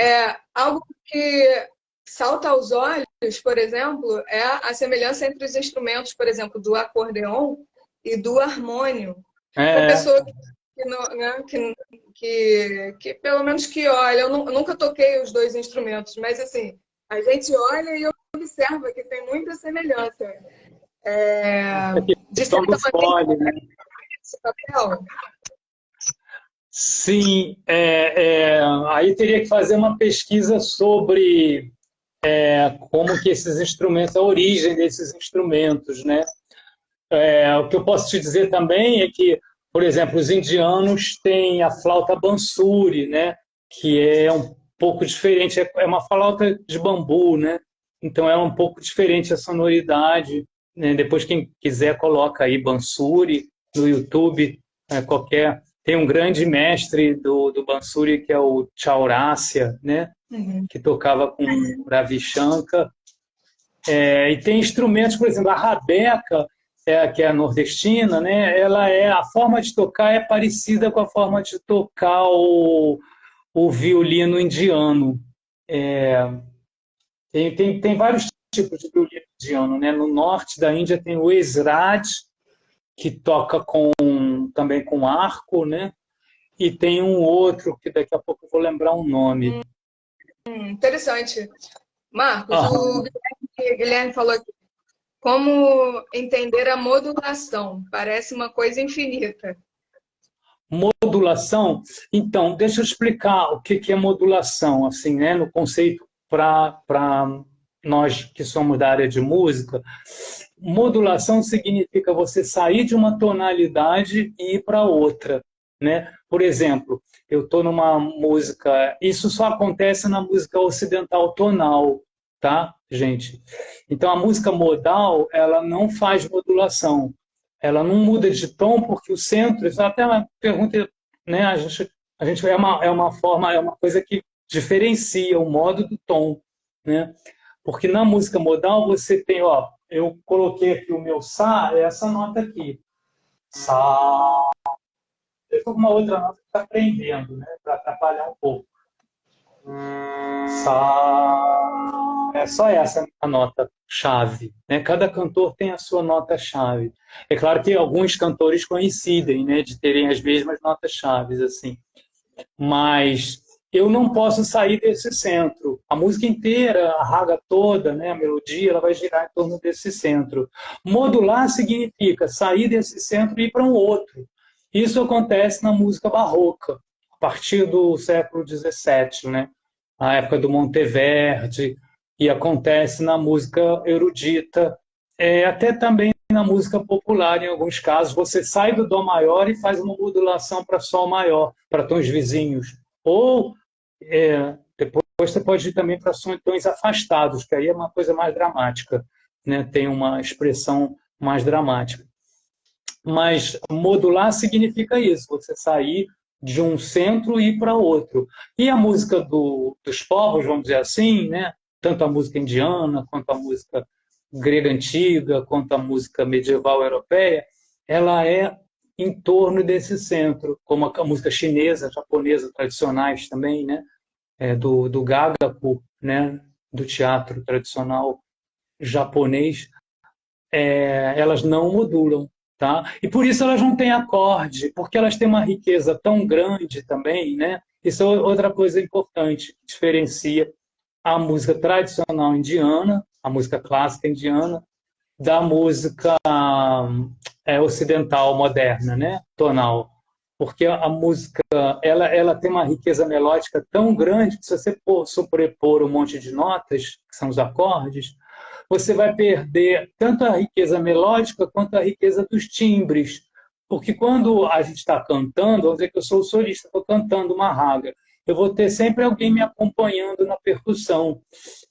Algo que salta aos olhos, por exemplo, é a semelhança entre os instrumentos, por exemplo, do acordeon e do harmônio. Uma pessoa que pelo menos que olha, eu nunca toquei os dois instrumentos, mas assim, a gente olha e observa que tem muita semelhança. A De questão do certa fole, né? maneira, esse papel. Sim, aí teria que fazer uma pesquisa sobre como que esses instrumentos, a origem desses instrumentos, né? O que eu posso te dizer também é que, por exemplo, os indianos têm a flauta bansuri, né? Que é um pouco diferente, é uma flauta de bambu, né? Então é um pouco diferente a sonoridade, né? Depois quem quiser coloca aí bansuri no YouTube, qualquer. Tem um grande mestre do bansuri que é o Chaurasia, né? Uhum. Que tocava com Ravi Shankar. E tem instrumentos, por exemplo, a rabeca, que é a nordestina, né? A forma de tocar é parecida com a forma de tocar o violino indiano. Tem vários tipos de violino indiano, né? No norte da Índia tem o esraj, que toca também com arco, né? E tem um outro que daqui a pouco eu vou lembrar o nome. Interessante. Marcos, Ah, o Guilherme falou aqui, como entender a modulação? Parece uma coisa infinita. modulação. Então, deixa eu explicar o que é modulação, assim, né? No conceito para nós que somos da área de música. Modulação significa você sair de uma tonalidade e ir para outra, né? Por exemplo, eu estou numa música, isso só acontece na música ocidental tonal, tá, gente? Então a música modal, ela não faz modulação. Ela não muda de tom porque o centro, isso é até uma pergunta, né? A gente é uma forma, é uma coisa que diferencia o modo do tom, né? Porque na música modal você tem, ó, eu coloquei aqui o meu Sá, é essa nota aqui. Sá. Eu estou com uma outra nota que está aprendendo, né? Para atrapalhar um pouco. Sá. só essa a nota-chave, né? Cada cantor tem a sua nota-chave. É claro que alguns cantores coincidem, né, de terem as mesmas notas-chaves, assim. Mas eu não posso sair desse centro. A música inteira, a raga toda, né, a melodia, ela vai girar em torno desse centro. Modular significa sair desse centro e ir para um outro. Isso acontece na música barroca, a partir do século XVII, né? A época do Monteverdi, e acontece na música erudita, até também na música popular, em alguns casos. Você sai do dó maior e faz uma modulação para sol maior, para tons vizinhos. Ou depois você pode ir também para tons afastados, que aí é uma coisa mais dramática, né? Tem uma expressão mais dramática. Mas modular significa isso, você sair de um centro e ir para outro. E a música dos povos, vamos dizer assim, né? Tanto a música indiana, quanto a música grega antiga, quanto a música medieval europeia, ela é em torno desse centro, como a música chinesa, japonesa, tradicionais também, né? Do Gagaku, né? Do teatro tradicional japonês, elas não modulam. Tá? E por isso elas não têm acorde, porque elas têm uma riqueza tão grande também, né? Isso é outra coisa importante, diferencia a música tradicional indiana, a música clássica indiana, da música ocidental moderna, né? Tonal. Porque a música ela tem uma riqueza melódica tão grande que se você sobrepor um monte de notas, que são os acordes, você vai perder tanto a riqueza melódica quanto a riqueza dos timbres. Porque quando a gente está cantando, vamos dizer que eu sou o solista, estou cantando uma raga, eu vou ter sempre alguém me acompanhando na percussão.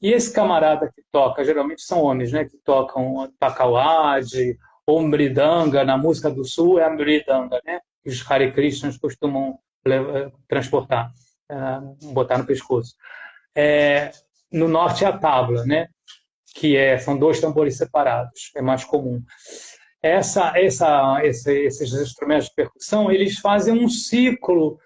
E esse camarada que toca, geralmente são homens, né, que tocam takalwadi ou mridanga, na música do sul é a mridanga, né, que os Hare Krishnas costumam transportar, botar no pescoço. No norte é a tabla, né, que são dois tambores separados, é mais comum. Esses instrumentos de percussão, eles fazem um ciclo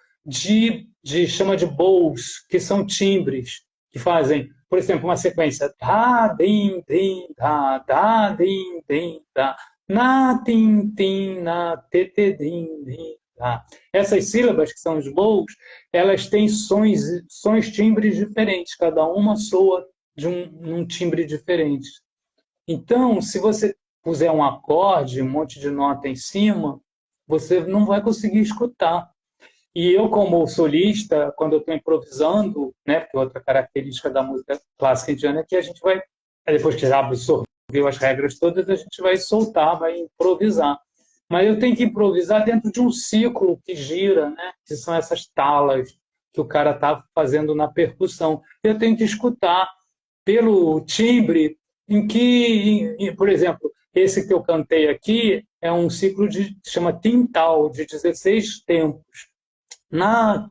chama de bowls, que são timbres, que fazem, por exemplo, uma sequência da, din, din, da, din, din, da, na, tin, tin, na, te, te, din, din, da. Essas sílabas, que são os bowls, elas têm sons timbres diferentes, cada uma soa num timbre diferente. Então, se você puser um acorde, um monte de nota em cima, você não vai conseguir escutar. E eu, como solista, quando eu estou improvisando, né, porque outra característica da música clássica indiana é que a gente vai, depois que já absorveu as regras todas, a gente vai soltar, vai improvisar. Mas eu tenho que improvisar dentro de um ciclo que gira, né, que são essas talas que o cara está fazendo na percussão. Eu tenho que escutar pelo timbre por exemplo, esse que eu cantei aqui é um ciclo chama Tintal, de 16 tempos. Na,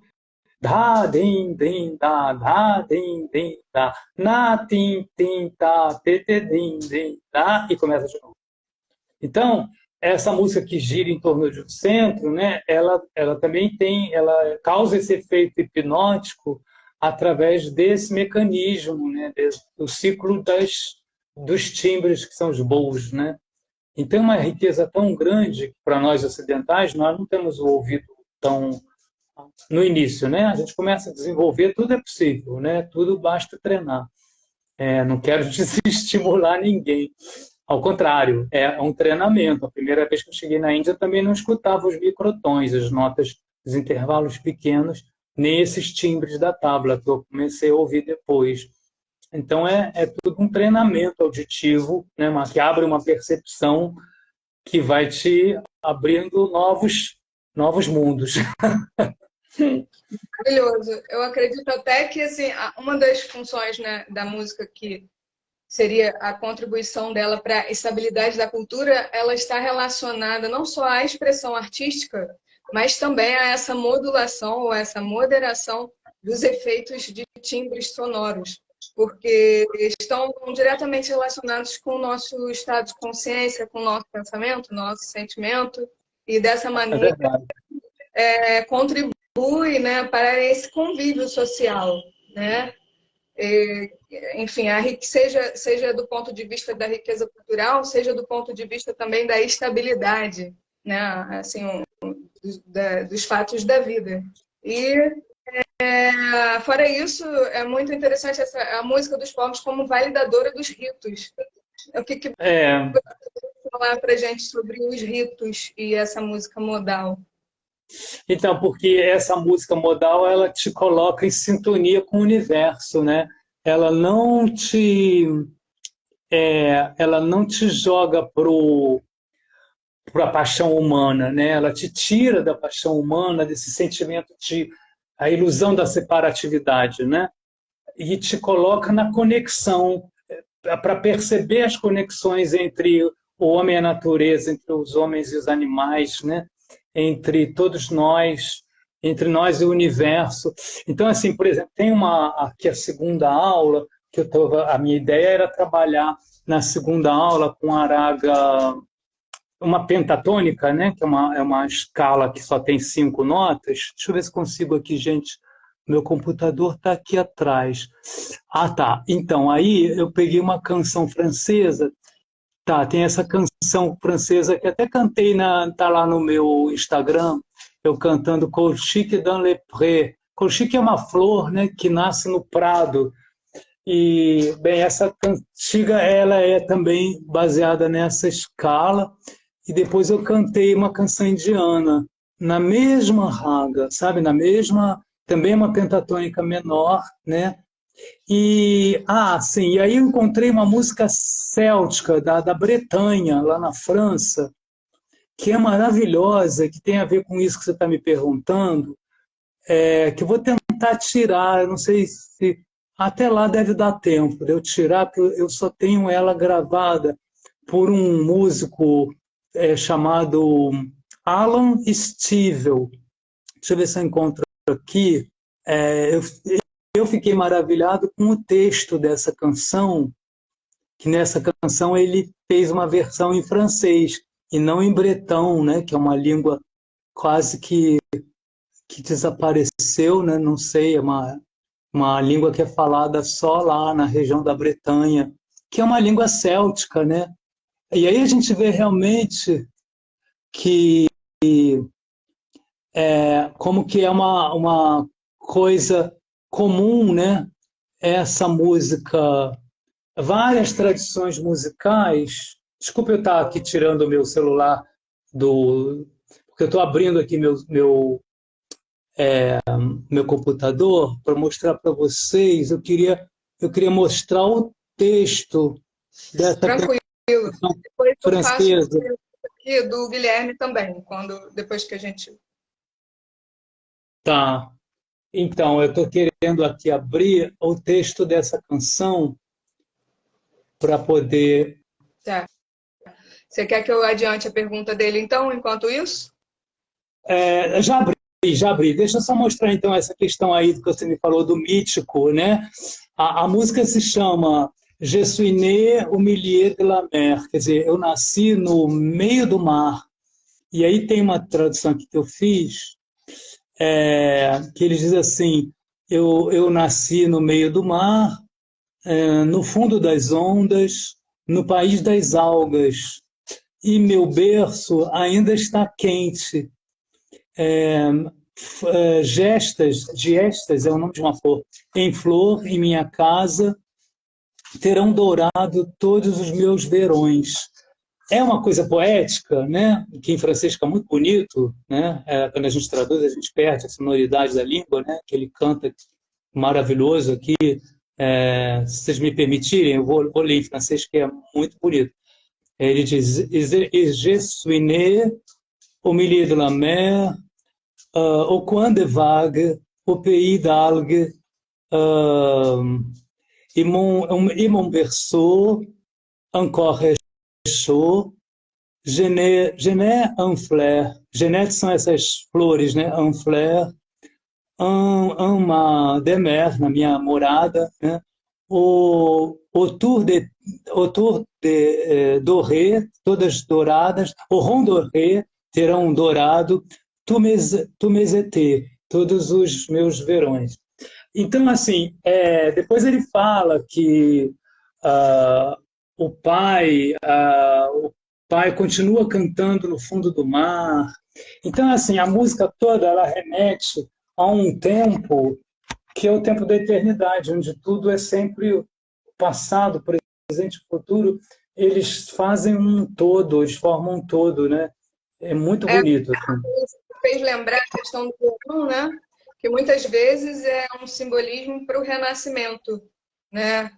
da, din, din, da, din, din, da, na, tin, tin, ta, te, te, din, din, da, e começa de novo. Então, essa música que gira em torno de um centro, né, ela também ela causa esse efeito hipnótico através desse mecanismo, né, do ciclo dos timbres, que são os bowls, né? Então, é uma riqueza tão grande que, para nós ocidentais, nós não temos o ouvido tão no início, né? A gente começa a desenvolver, tudo é possível, né? Tudo basta treinar. Não quero desestimular ninguém. Ao contrário, é um treinamento. A primeira vez que eu cheguei na Índia, eu também não escutava os microtons, as notas, os intervalos pequenos, nem esses timbres da tabla, que eu comecei a ouvir depois. Então, é tudo um treinamento auditivo, né, que abre uma percepção que vai te abrindo novos mundos. Maravilhoso. Eu acredito até que assim, uma das funções, né, da música que seria a contribuição dela para a estabilidade da cultura, ela está relacionada não só à expressão artística, mas também a essa modulação ou essa moderação dos efeitos de timbres sonoros, porque estão diretamente relacionados com o nosso estado de consciência, com o nosso pensamento, nosso sentimento, e dessa maneira contribui, né, para esse convívio social, né? enfim, seja do ponto de vista da riqueza cultural, seja do ponto de vista também da estabilidade, né? Assim, dos fatos da vida. E, fora isso, é muito interessante a música dos povos como validadora dos ritos. O que você pode falar para a gente sobre os ritos e essa música modal? Então, porque essa música modal, ela te coloca em sintonia com o universo, né? Ela não te, ela não te joga para a paixão humana, né? Ela te tira da paixão humana, desse sentimento de a ilusão da separatividade, né? E te coloca na conexão, para perceber as conexões entre o homem e a natureza, entre os homens e os animais, né? Entre todos nós, entre nós e o universo. Então, assim, por exemplo, tem aqui a segunda aula, a minha ideia era trabalhar na segunda aula com a raga, uma pentatônica, né? Que é uma escala que só tem 5 notas. Deixa eu ver se consigo aqui, gente. Meu computador está aqui atrás. Ah, tá. Então, aí eu peguei uma canção francesa. Tá, tem essa canção francesa que até cantei, tá lá no meu Instagram, eu cantando Colchique dans les prés. Colchique é uma flor, né, que nasce no prado. E, bem, essa cantiga, ela é também baseada nessa escala. E depois eu cantei uma canção indiana, na mesma raga, sabe? Na mesma, também uma pentatônica menor, né? Sim, e aí eu encontrei uma música céltica da Bretanha, lá na França, que é maravilhosa, que tem a ver com isso que você está me perguntando, que eu vou tentar tirar, eu não sei se até lá deve dar tempo de eu tirar, porque eu só tenho ela gravada por um músico chamado Alan Stivell. Deixa eu ver se eu encontro aqui. Eu fiquei maravilhado com o texto dessa canção, que nessa canção ele fez uma versão em francês e não em bretão, né, que é uma língua quase que desapareceu, né, não sei, é uma língua que é falada só lá na região da Bretanha, que é uma língua céltica, né? E aí a gente vê realmente que como que é uma coisa comum, né? Essa música, várias tradições musicais. Desculpa eu estar aqui tirando o meu celular porque eu estou abrindo aqui meu computador para mostrar para vocês. Eu queria mostrar o texto dessa Tranquilo. canção Depois eu faço francesa. aqui do Guilherme também, depois que a gente... Tá. Então, eu estou querendo aqui abrir o texto dessa canção para poder... Tá. Você quer que eu adiante a pergunta dele, então, enquanto isso? Já abri. Deixa eu só mostrar, então, essa questão aí que você me falou do mítico, né? A música se chama Je suis né au milieu de la mer, quer dizer, eu nasci no meio do mar. E aí tem uma tradução aqui que eu fiz, que ele diz assim, eu nasci no meio do mar, no fundo das ondas, no país das algas, e meu berço ainda está quente. Gestas é o nome de uma flor, em flor em minha casa, terão dourado todos os meus verões. É uma coisa poética, né? Que em francês fica muito bonito, né? Quando a gente traduz, a gente perde a sonoridade da língua, né? Que ele canta maravilhoso aqui. Se vocês me permitirem, eu vou ler em francês, que é muito bonito. Ele diz: Je suis né au milieu de la mer, au coin des vagues, au pays d'algues, et mon berceau encore est chaud. Gené un fleur. Gené são essas flores, né? Un fleur. Uma demer, na minha morada, né? Autour de doré, todas douradas. O rond doré, terão dourado. Tu mes été, todos os meus verões. Então, assim, depois ele fala que ah, o pai, o pai continua cantando no fundo do mar. Então, assim, a música toda ela remete a um tempo que é o tempo da eternidade, onde tudo é sempre passado, presente e futuro. Eles fazem um todo, eles formam um todo, né? É muito É, bonito, assim. isso fez lembrar a questão do verão, né? Que muitas vezes é um simbolismo para o renascimento, né?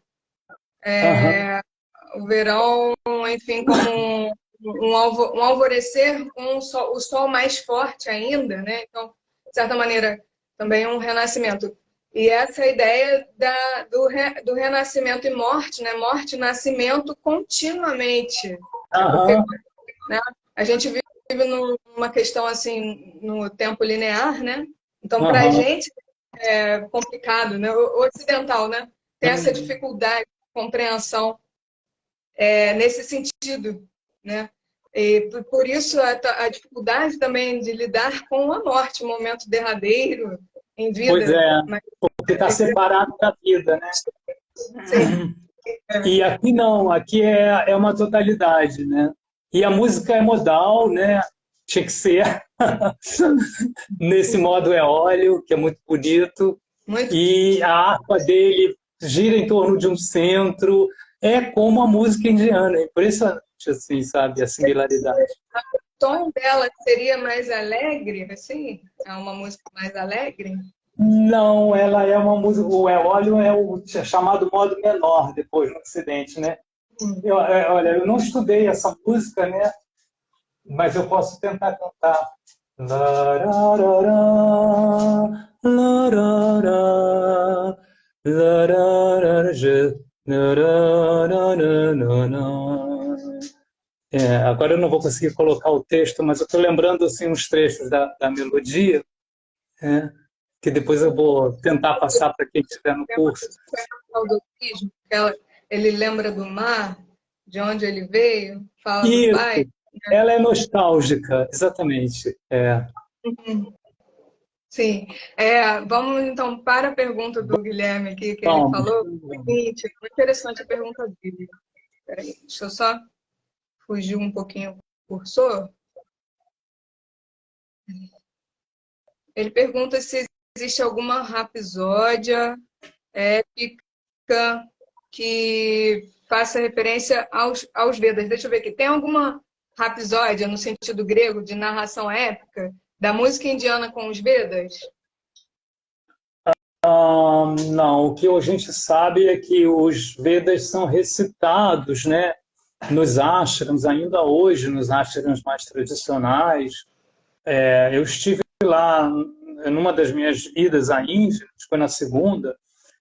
Aham, O verão, enfim, como um alvorecer com o sol mais forte ainda, né? Então, de certa maneira, também um renascimento. E essa ideia do renascimento e morte, né? Morte e nascimento continuamente. Porque, aham, né, a gente vive numa questão assim, no tempo linear, né? Então, para a aham. gente é complicado, né? O ocidental, né? Tem essa dificuldade de compreensão nesse sentido, né? E por isso a dificuldade também de lidar com a morte, o momento derradeiro em Pois vida. é, Mas, porque está separado da vida, né? sim, E aqui não, aqui é uma totalidade, né? E a música é modal, né? Tinha que ser nesse modo eólio, que é muito bonito, muito e a harpa dele gira em torno de um centro, é como a música indiana, é impressionante, assim, sabe, a similaridade. o tom dela seria mais alegre, assim? É uma música mais alegre? Não, ela é uma música, o eólio é o chamado modo menor, depois no Ocidente, né? Hum. Olha, eu não estudei essa música, né? Mas eu posso tentar cantar. Lararara, larara, larara, larararararara. Agora eu não vou conseguir colocar o texto, mas eu estou lembrando assim, uns trechos da melodia, né, que depois eu vou tentar passar para quem estiver no É uma curso. música saudosismo, que ele lembra do mar, de onde ele veio, fala do pai. Isso, ela é nostálgica, exatamente. Sim. Vamos então para a pergunta do Guilherme aqui, que ele Vamos. falou. Seguinte, muito interessante a pergunta dele. Peraí, deixa eu só fugir um pouquinho o cursor. Ele pergunta se existe alguma rapsódia épica que faça referência aos Vedas. Deixa eu ver aqui. Tem alguma rapsódia, no sentido grego, de narração épica, da música indiana com os Vedas? Não, o que a gente sabe é que os Vedas são recitados, né, nos ashrams, ainda hoje, nos ashrams mais tradicionais. Eu estive lá numa das minhas idas à Índia, acho que foi na segunda,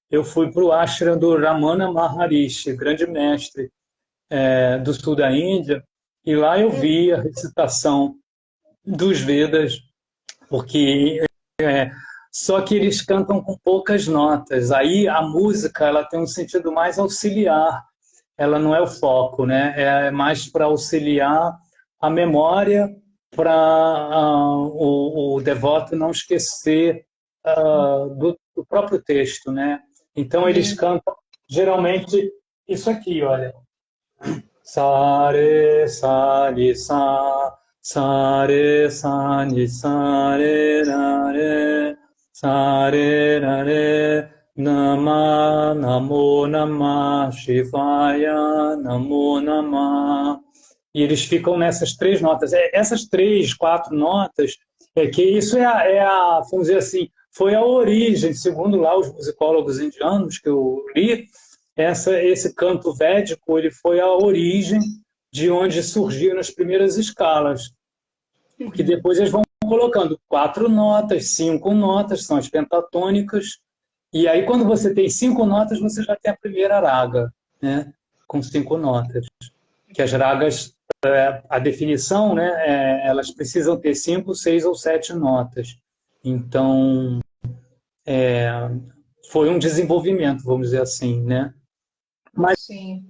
eu fui para o ashram do Ramana Maharishi, grande mestre do sul da Índia, e lá eu vi a recitação dos Vedas, porque só que eles cantam com poucas notas. Aí a música ela tem um sentido mais auxiliar, ela não é o foco, né? É mais para auxiliar a memória, para o devoto não esquecer do próprio texto, né? Então eles Sim. cantam geralmente isso aqui, olha. Sare, sare, sa, sare, sani, sare, rare, sare, rare, nama, namo, nama, shivaya, namo, nama. E eles ficam nessas três notas. Essas três, quatro notas, que isso vamos dizer assim, foi a origem, segundo lá os musicólogos indianos que eu li, esse canto védico ele foi a origem de onde surgiram as primeiras escalas, porque depois eles vão colocando quatro notas, cinco notas, são as pentatônicas, e aí quando você tem cinco notas, você já tem a primeira raga, né, com cinco notas, que as ragas, a definição, né, elas precisam ter cinco, seis ou sete notas, então foi um desenvolvimento, vamos dizer assim, né. Sim.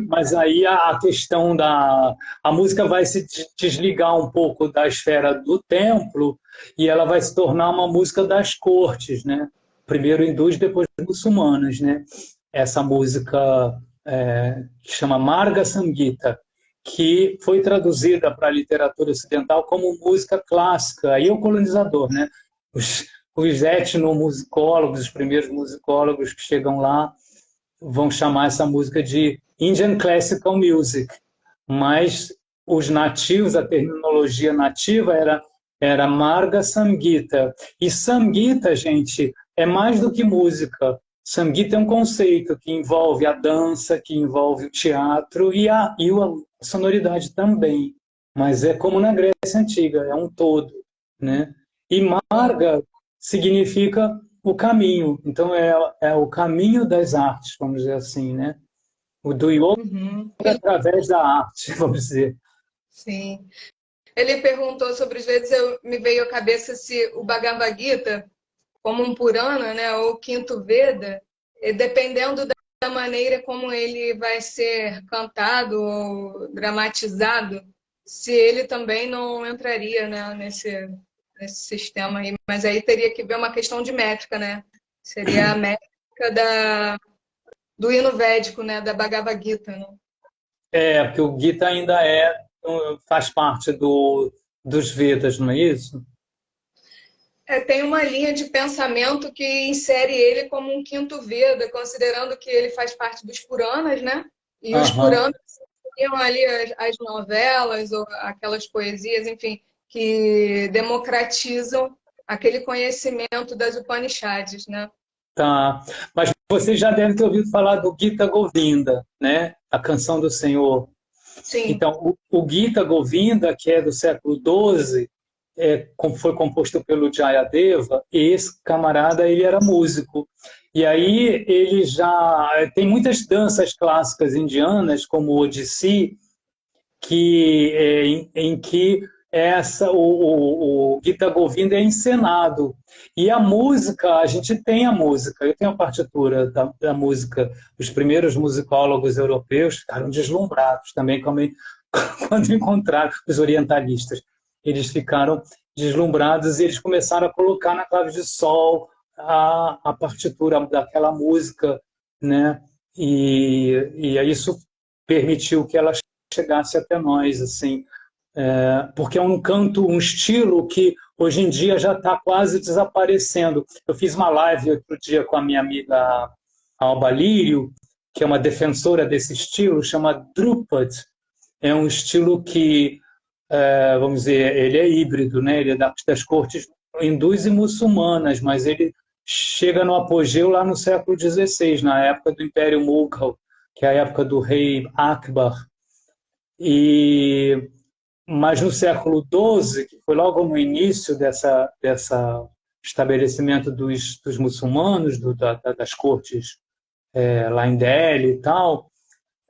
Mas aí a questão a música vai se desligar um pouco da esfera do templo e ela vai se tornar uma música das cortes, né? primeiro hindus, depois muçulmanos, né? Essa música que chama Marga Samgita, que foi traduzida para a literatura ocidental como música clássica. Aí é o colonizador, né? Os, os etnomusicólogos, os primeiros musicólogos que chegam lá, vão chamar essa música de Indian Classical Music, mas os nativos, a terminologia nativa era Marga Samgita. E Samgita, gente, é mais do que música. Samgita é um conceito que envolve a dança, que envolve o teatro e a sonoridade também. Mas é como na Grécia Antiga, é um todo, né? E Marga significa o caminho. Então, é o caminho das artes, vamos dizer assim, né? O do yoga Uhum. através da arte, vamos dizer. Sim. Ele perguntou sobre os Vedas, me veio à cabeça se o Bhagavad Gita, como um Purana, né, ou quinto Veda, dependendo da maneira como ele vai ser cantado ou dramatizado, se ele também não entraria, né, nesse sistema aí. Mas aí teria que ver uma questão de métrica, né? Seria a métrica do hino védico, né, da Bhagavad Gita, né? Porque o Gita ainda faz parte dos Vedas, não é isso? Tem uma linha de pensamento que insere ele como um quinto Veda, considerando que ele faz parte dos Puranas, né? E os Aham. Puranas seriam ali as novelas ou aquelas poesias, enfim, que democratizam aquele conhecimento das Upanishads, né? Tá. Mas você já deve ter ouvido falar do Gita Govinda, né? A canção do Senhor. Sim. Então, o Gita Govinda, que é do século XII, foi composto pelo Jayadeva, e esse camarada ele era músico. E aí ele já tem muitas danças clássicas indianas, como o Odissi, em que o Gita Govinda é encenado. E a música, a gente tem a música, eu tenho a partitura da música. Os primeiros musicólogos europeus ficaram deslumbrados também quando encontraram os orientalistas. Eles ficaram deslumbrados e eles começaram a colocar na clave de sol a partitura daquela música, né? E isso permitiu que ela chegasse até nós, assim, porque é um canto, um estilo que hoje em dia já está quase desaparecendo. Eu fiz uma live outro dia com a minha amiga Alba Lírio, que é uma defensora desse estilo, chama Drupad. É um estilo que, vamos dizer, ele é híbrido, né? Ele é das cortes hindus e muçulmanas, mas ele chega no apogeu lá no século XVI, na época do Império Mughal, que é a época do rei Akbar. Mas no século XII, que foi logo no início dessa estabelecimento dos muçulmanos, das cortes lá em Delhi e tal,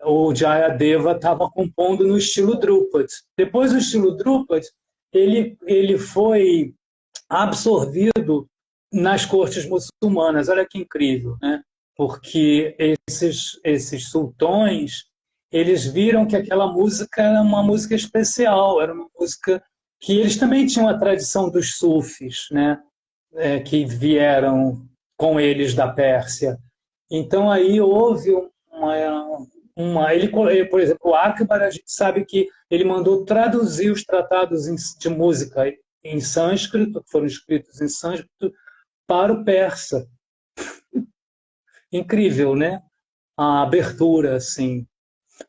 o Jayadeva estava compondo no estilo Drupad. Depois, o estilo Drupad ele foi absorvido nas cortes muçulmanas. Olha que incrível, né? Porque esses sultões eles viram que aquela música era uma música especial, era uma música que eles também tinham a tradição dos sufis, né? Que vieram com eles da Pérsia. Então aí houve por exemplo, o Akbar, a gente sabe que ele mandou traduzir os tratados de música em sânscrito, que foram escritos em sânscrito, para o persa. Incrível, né? A abertura, assim.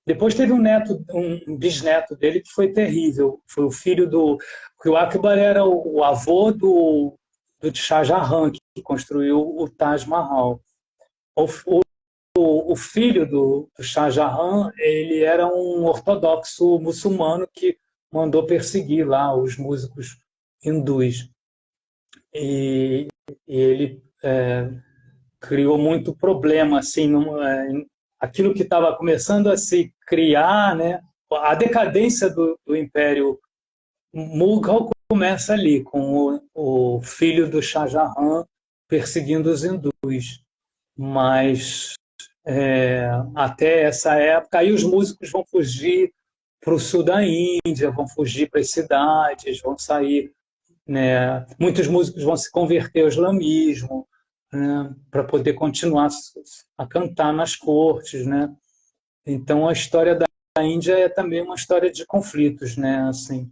Depois teve um bisneto dele que foi terrível. Foi o filho que o Akbar era o avô do Shah Jahan, que construiu o Taj Mahal. O filho do Shah Jahan, ele era um ortodoxo muçulmano que mandou perseguir lá os músicos hindus. E ele criou muito problema, assim, aquilo que estava começando a se criar, né? A decadência do Império Mughal começa ali, com o filho do Shah Jahan perseguindo os hindus. Mas até essa época, aí os músicos vão fugir para o sul da Índia, vão fugir para as cidades, vão sair, né? Muitos músicos vão se converter ao islamismo, né, para poder continuar a cantar nas cortes, né? Então, a história da Índia é também uma história de conflitos, né? Assim,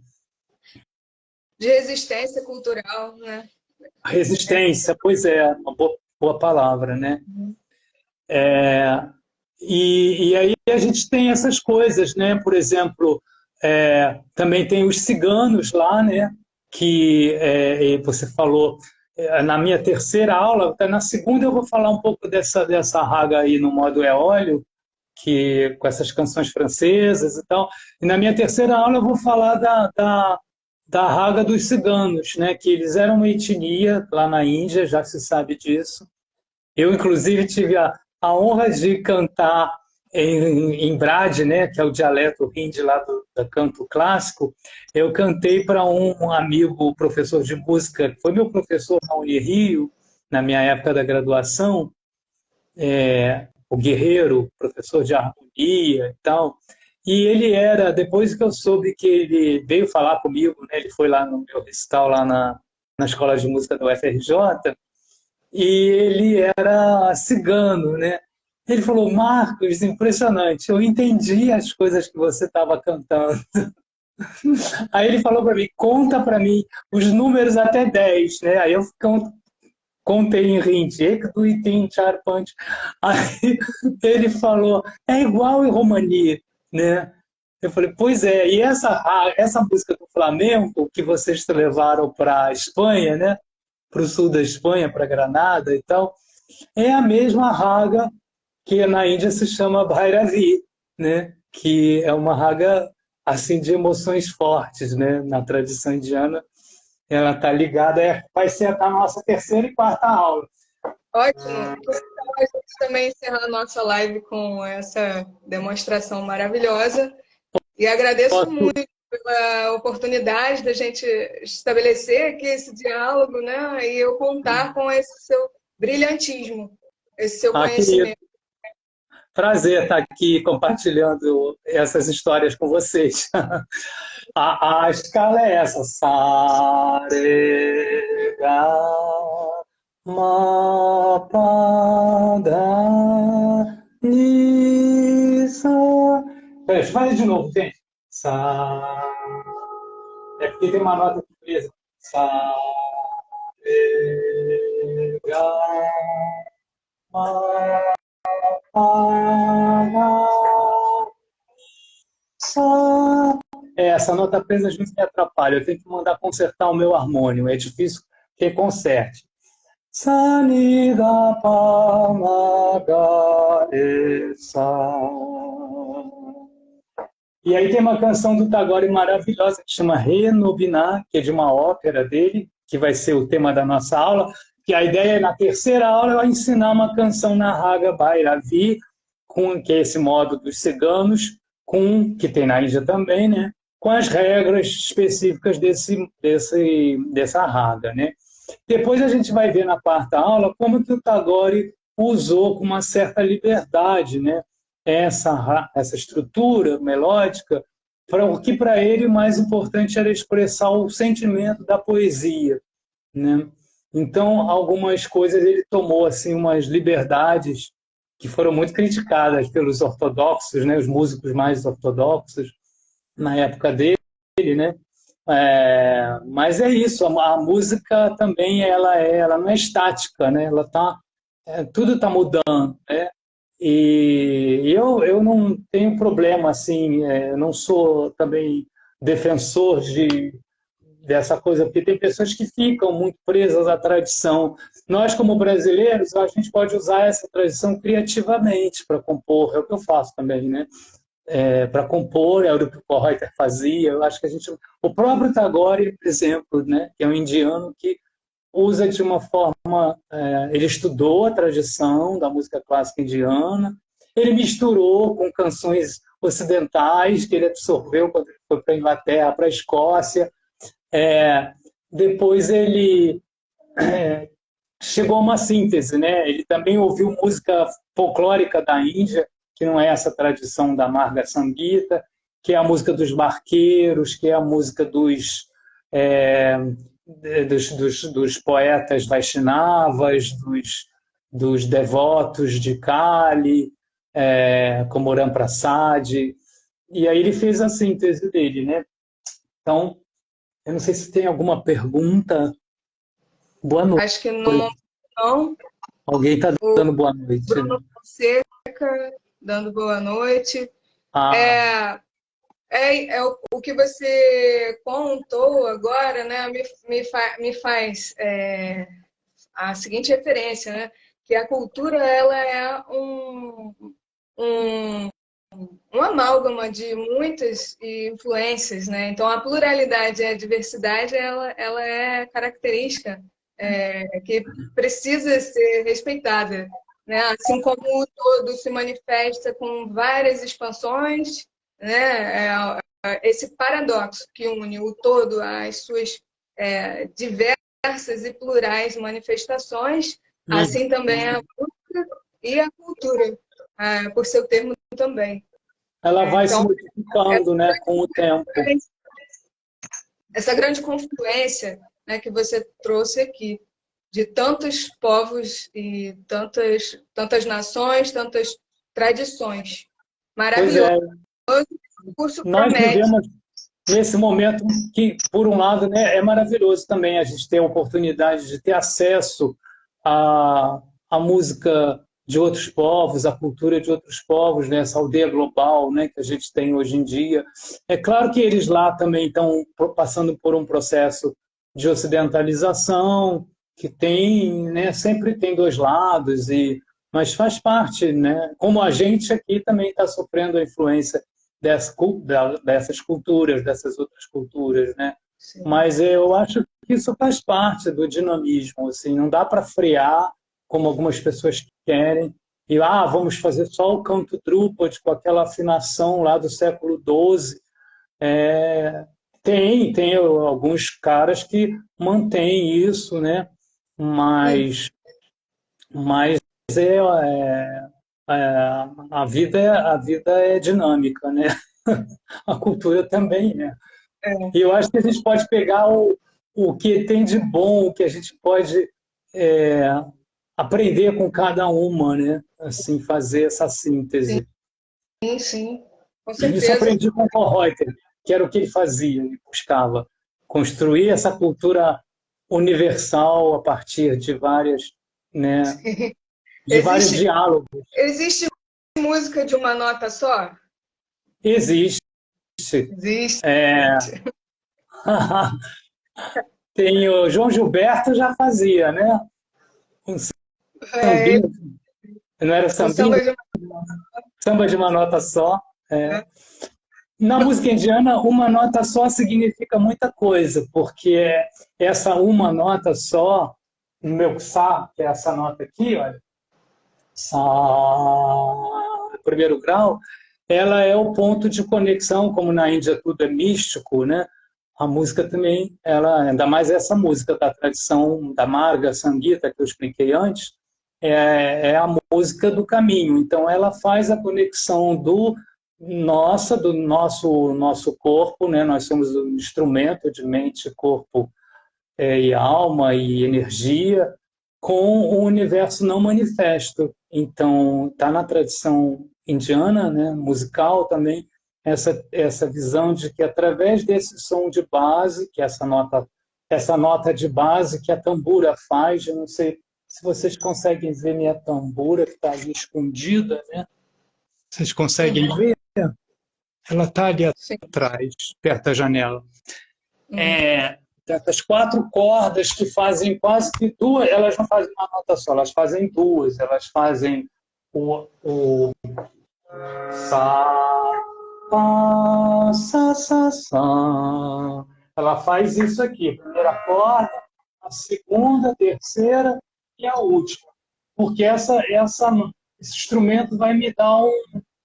De resistência cultural, né? resistência, pois é, uma boa palavra, né? É, e aí a gente tem essas coisas, né? Por exemplo, também tem os ciganos lá, né? Que você falou na minha terceira aula, até na segunda eu vou falar um pouco dessa raga aí no modo eólio, que com essas canções francesas e tal. E na minha terceira aula eu vou falar da raga dos ciganos, né? Que eles eram uma etnia lá na Índia, já se sabe disso. Eu, inclusive, tive a honra de cantar em Brade, né, que é o dialeto hindi lá do canto clássico. Eu cantei para um amigo, professor de música, que foi meu professor na Unirio, na minha época da graduação, o Guerreiro, professor de harmonia e tal. E ele era, depois que eu soube que ele veio falar comigo, né, ele foi lá no meu recital, lá na Escola de Música do UFRJ, e ele era cigano, né? Ele falou, Marcos, impressionante, eu entendi as coisas que você estava cantando. Aí ele falou para mim, conta para mim os números até 10, né? Aí eu contei em Hindi, ek, dui, tin, char, panch. Aí ele falou, é igual em Romani, né? Eu falei, pois é, e essa música do Flamengo que vocês levaram para a Espanha, né? Para o sul da Espanha, para Granada e tal, é a mesma raga que na Índia se chama Bhairavi, né? Que é uma raga assim de emoções fortes, né? Na tradição indiana, ela está ligada, vai ser a nossa terceira e quarta aula. Ótimo. Então, a gente também encerra a nossa live com essa demonstração maravilhosa. E agradeço muito pela oportunidade da gente estabelecer aqui esse diálogo, né? E eu contar com esse seu brilhantismo, esse seu conhecimento. Prazer estar aqui compartilhando essas histórias com vocês. A escala é essa. Sa, re, ga, ma, pa, da, ni, sa. Peraí, faz de novo, gente. Sa. É porque tem uma nota de presa. Sa, re, ga, ma, essa nota presa às vezes me atrapalha. Eu tenho que mandar consertar o meu harmônio. É difícil que conserte. Sa, ni, da, pa, ma, ga, e, sa. E aí tem uma canção do Tagore maravilhosa que chama Renobiná, que é de uma ópera dele, que vai ser o tema da nossa aula. Que a ideia é, na terceira aula, eu ensinar uma canção na Raga Bhairavi, que é esse modo dos ciganos, que tem na Índia também, né? Com as regras específicas dessa raga, né? Depois a gente vai ver na quarta aula como que o Tagore usou com uma certa liberdade, né? Essa estrutura melódica, para o que para ele o mais importante era expressar o sentimento da poesia, né? Então, algumas coisas ele tomou assim umas liberdades que foram muito criticadas pelos ortodoxos, né, os músicos mais ortodoxos na época dele, né? Mas é isso, a música também ela não é estática, né? Ela tudo está mudando, né? E eu não tenho problema assim, eu não sou também defensor dessa coisa, porque tem pessoas que ficam muito presas à tradição. Nós, como brasileiros, a gente pode usar essa tradição criativamente para compor, é o que eu faço também, né? Para compor, é o que o Paul Reuter fazia. Eu acho que o próprio Tagore, por exemplo, né, que é um indiano que usa de uma forma, ele estudou a tradição da música clássica indiana, ele misturou com canções ocidentais que ele absorveu quando ele foi para a Inglaterra, para a Escócia. Depois ele chegou a uma síntese, né? Ele também ouviu música folclórica da Índia, que não é essa tradição da Marga Sangita, que é a música dos barqueiros, que é a música dos poetas Vaishnavas, dos devotos de Kali, como Ram Prasad, e aí ele fez a síntese dele, né? Então, eu não sei se tem alguma pergunta. Boa noite. Acho que no momento não. Alguém está O dando boa noite, né? Bruno Fonseca dando boa noite. Ah, O que você contou agora, né, me faz a seguinte referência, né, que a cultura ela é um, um amálgama de muitas influências, né? Então a pluralidade e a diversidade ela é característica que precisa ser respeitada, né? Assim como o todo se manifesta com várias expansões, né? Esse paradoxo que une o todo às suas diversas e plurais manifestações, assim também a música e a cultura, por seu termo também. ela vai se Então, modificando, né, com o tempo. essa grande confluência, né, que você trouxe aqui, de tantos povos e tantas nações, tantas tradições. Pois Maravilhoso. é, O curso nós promete. vivemos nesse momento que, por um lado, né, é maravilhoso também a gente ter a oportunidade de ter acesso à música de outros povos, à cultura de outros povos, né, essa aldeia global, né, que a gente tem hoje em dia. É claro que eles lá também estão passando por um processo de ocidentalização, que tem, né, sempre tem dois lados, mas faz parte, né? Como a gente aqui também está sofrendo a influência dessas culturas, dessas outras culturas, né? Sim. Mas eu acho que isso faz parte do dinamismo, assim, não dá para frear como algumas pessoas querem e vamos fazer só o canto Drupad com aquela afinação lá do século XII. Tem alguns caras que mantêm isso, né? Mas a vida é dinâmica, né? A cultura também, né? É, E eu acho que a gente pode pegar o que tem de bom, o que a gente pode é, aprender com cada uma, né? Assim, fazer essa síntese. sim, sim, com Isso eu certeza. aprendi com o Paul Reuter, que era o que ele fazia, ele buscava construir essa cultura universal a partir de né, de vários Existe, diálogos. existe música de uma nota só? Existe. Existe. É, tem o João Gilberto já fazia, né? Um É, sambinha, não era o samba sambinha, de samba de uma nota só. uma... Na música indiana, uma nota só significa muita coisa, porque essa uma nota só, no meu sa, que é essa nota aqui, olha, sa, primeiro grau, ela é o ponto de conexão, como na Índia tudo é místico, né? A música também, ela, ainda mais essa música da tradição da Marga Sangeeta, que eu expliquei antes, é a música do caminho. Então, ela faz a conexão do nosso corpo, né? Nós somos um instrumento de mente, corpo e alma e energia com o universo não manifesto. Então, está na tradição indiana, né? Musical também, essa visão de que através desse som de base, que essa nota de base que a tambura faz, eu não sei se vocês conseguem ver minha tambura que está ali escondida, né? Vocês conseguem Uhum. ver? Ela está ali Sim. atrás, perto da janela. Uhum. Essas quatro cordas que fazem quase que duas, elas não fazem uma nota só, elas fazem duas, elas fazem o Sa, Pa, Sa. Ela faz isso aqui, a primeira corda, a segunda, a terceira e a última. Porque esse instrumento vai me dar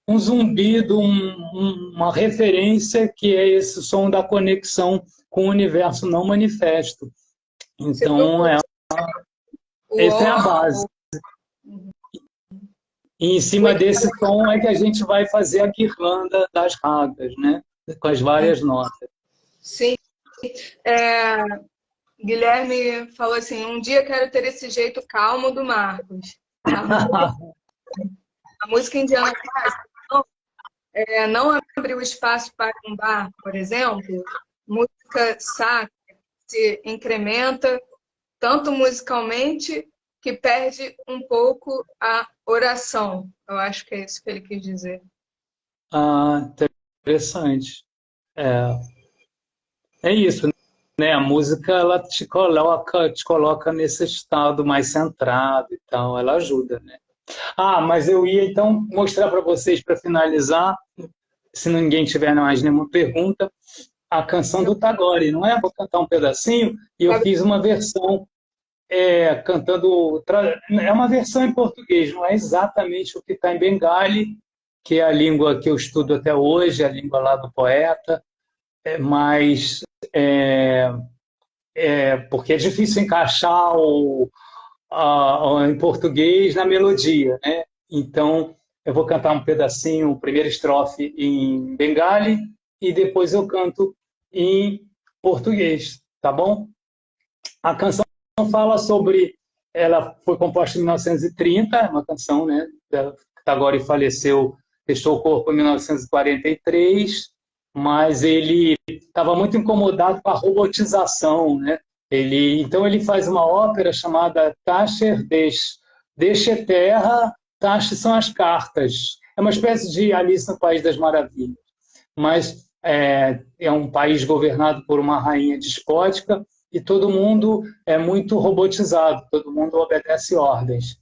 um zumbido, uma referência que é esse som da conexão com o universo não manifesto. Você Então, procura o essa é a ó, base. E em cima desse som é que a gente vai fazer a guirlanda das ragas, né? Com as várias notas. sim. Guilherme falou assim: um dia quero ter esse jeito calmo do Marcos. A música indiana clássica não abriu espaço para um bar, por exemplo. Música sacra se incrementa tanto musicalmente que perde um pouco a oração. Eu acho que é isso que ele quis dizer. Interessante. É isso, né? A música ela te coloca nesse estado mais centrado e tal, ela ajuda, né? Mas eu ia então mostrar para vocês para finalizar, se ninguém tiver mais nenhuma pergunta, a canção do Tagore, não é? Vou cantar um pedacinho e eu fiz uma versão cantando. É uma versão em português, não é exatamente o que está em Bengali, que é a língua que eu estudo até hoje, a língua lá do poeta, mas porque é difícil encaixar em português na melodia, né? Então, eu vou cantar um pedacinho, o primeiro estrofe em Bengali, e depois eu canto em português, tá bom? A canção fala sobre... Ela foi composta em 1930, é uma canção, né? Tagore faleceu, deixou o corpo em 1943, mas ele estava muito incomodado com a robotização, né? Então ele faz uma ópera chamada Tasher Desh. Desh é terra, Tash são as cartas. É uma espécie de Alice no País das Maravilhas, mas é um país governado por uma rainha despótica e todo mundo é muito robotizado, todo mundo obedece ordens.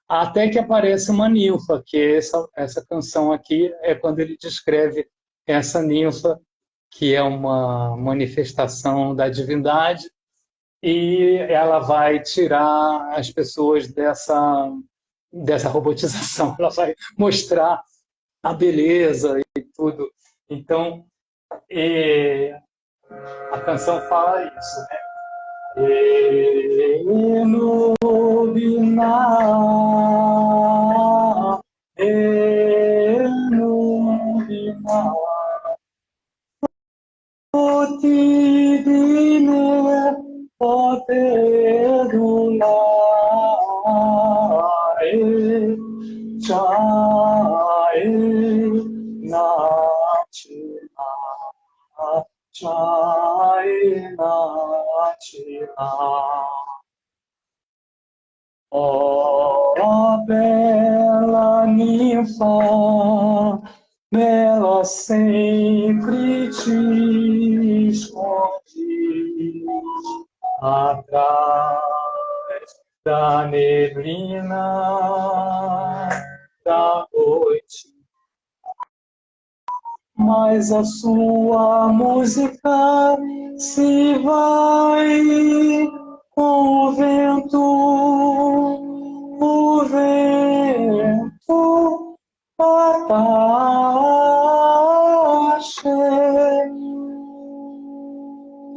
Até que aparece uma ninfa, que é essa canção aqui é quando ele descreve essa ninfa, que é uma manifestação da divindade, e ela vai tirar as pessoas dessa robotização, ela vai mostrar a beleza e tudo. Então, a canção fala isso, né? Enu bina, enu bina, oti dine poteruna, chae nachina. China, China. Oh, bela ninfa, bela sempre te esconde atrás da neblina da noite. Mas a sua música se vai com o vento batache,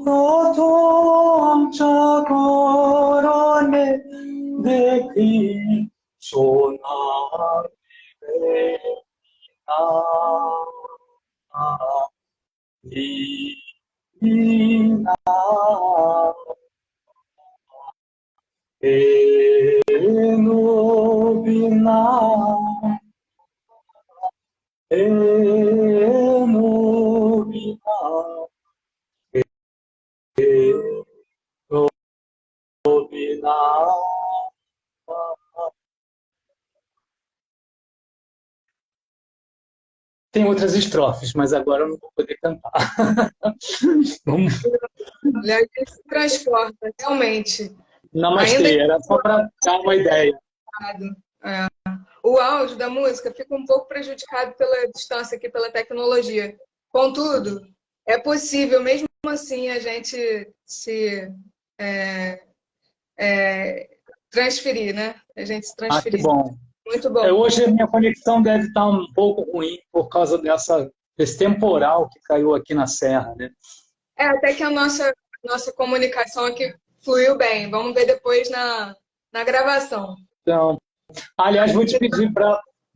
proton chagorone dekhi sonar Divina, Enubina, Enubina, Enubina. Tem outras estrofes, mas agora eu não vou poder cantar. Vamos. Aliás, ele se transporta, realmente. Namastê, era só para dar uma ideia. O áudio da música fica um pouco prejudicado pela distância aqui, pela tecnologia. Contudo, é possível, mesmo assim, a gente se transferir, né? A gente se transferir. Que bom. Muito bom. Hoje a minha conexão deve estar um pouco ruim por causa desse temporal que caiu aqui na Serra, né? Até que a nossa comunicação aqui fluiu bem. Vamos ver depois na gravação. Então, aliás, vou te pedir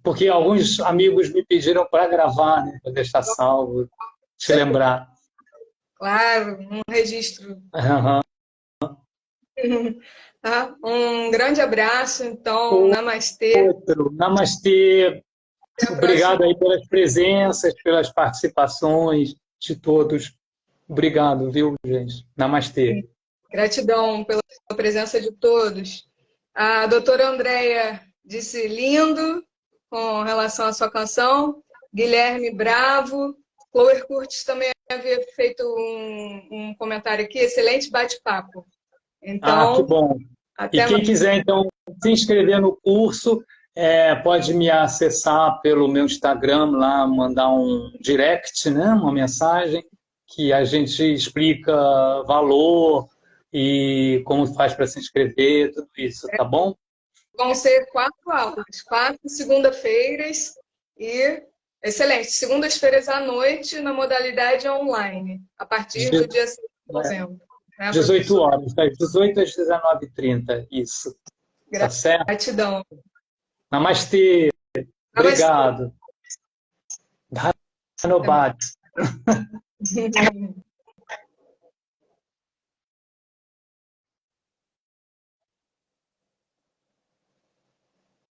porque alguns amigos me pediram para gravar, né? Para deixar salvo, te lembrar. Claro, um registro. Uhum. Tá? Um grande abraço, então, namastê. Outro. Namastê. Até a Obrigado próxima. aí pelas presenças, pelas participações de todos. Obrigado, viu, gente? Namastê. Gratidão pela presença de todos. A doutora Andréia disse lindo com relação à sua canção. Guilherme Bravo. Chloe Curtis também havia feito um comentário aqui. Excelente bate-papo. Ah, que Então, bom. E até quem mais. quiser, então, se inscrever no curso, pode me acessar pelo meu Instagram lá, mandar um direct, né, uma mensagem, que a gente explica valor e como faz para se inscrever, tudo isso, tá bom? Vão ser 4 aulas, 4 segunda-feiras e excelente. Segundas-feiras à noite na modalidade online, a partir do De- dia 6 de é, novembro. Né, 18 professor? horas, das 18 às 19h30, isso. Tá certo? Gratidão. Namastê, Namastê. obrigado. Até mais. Dhanobad.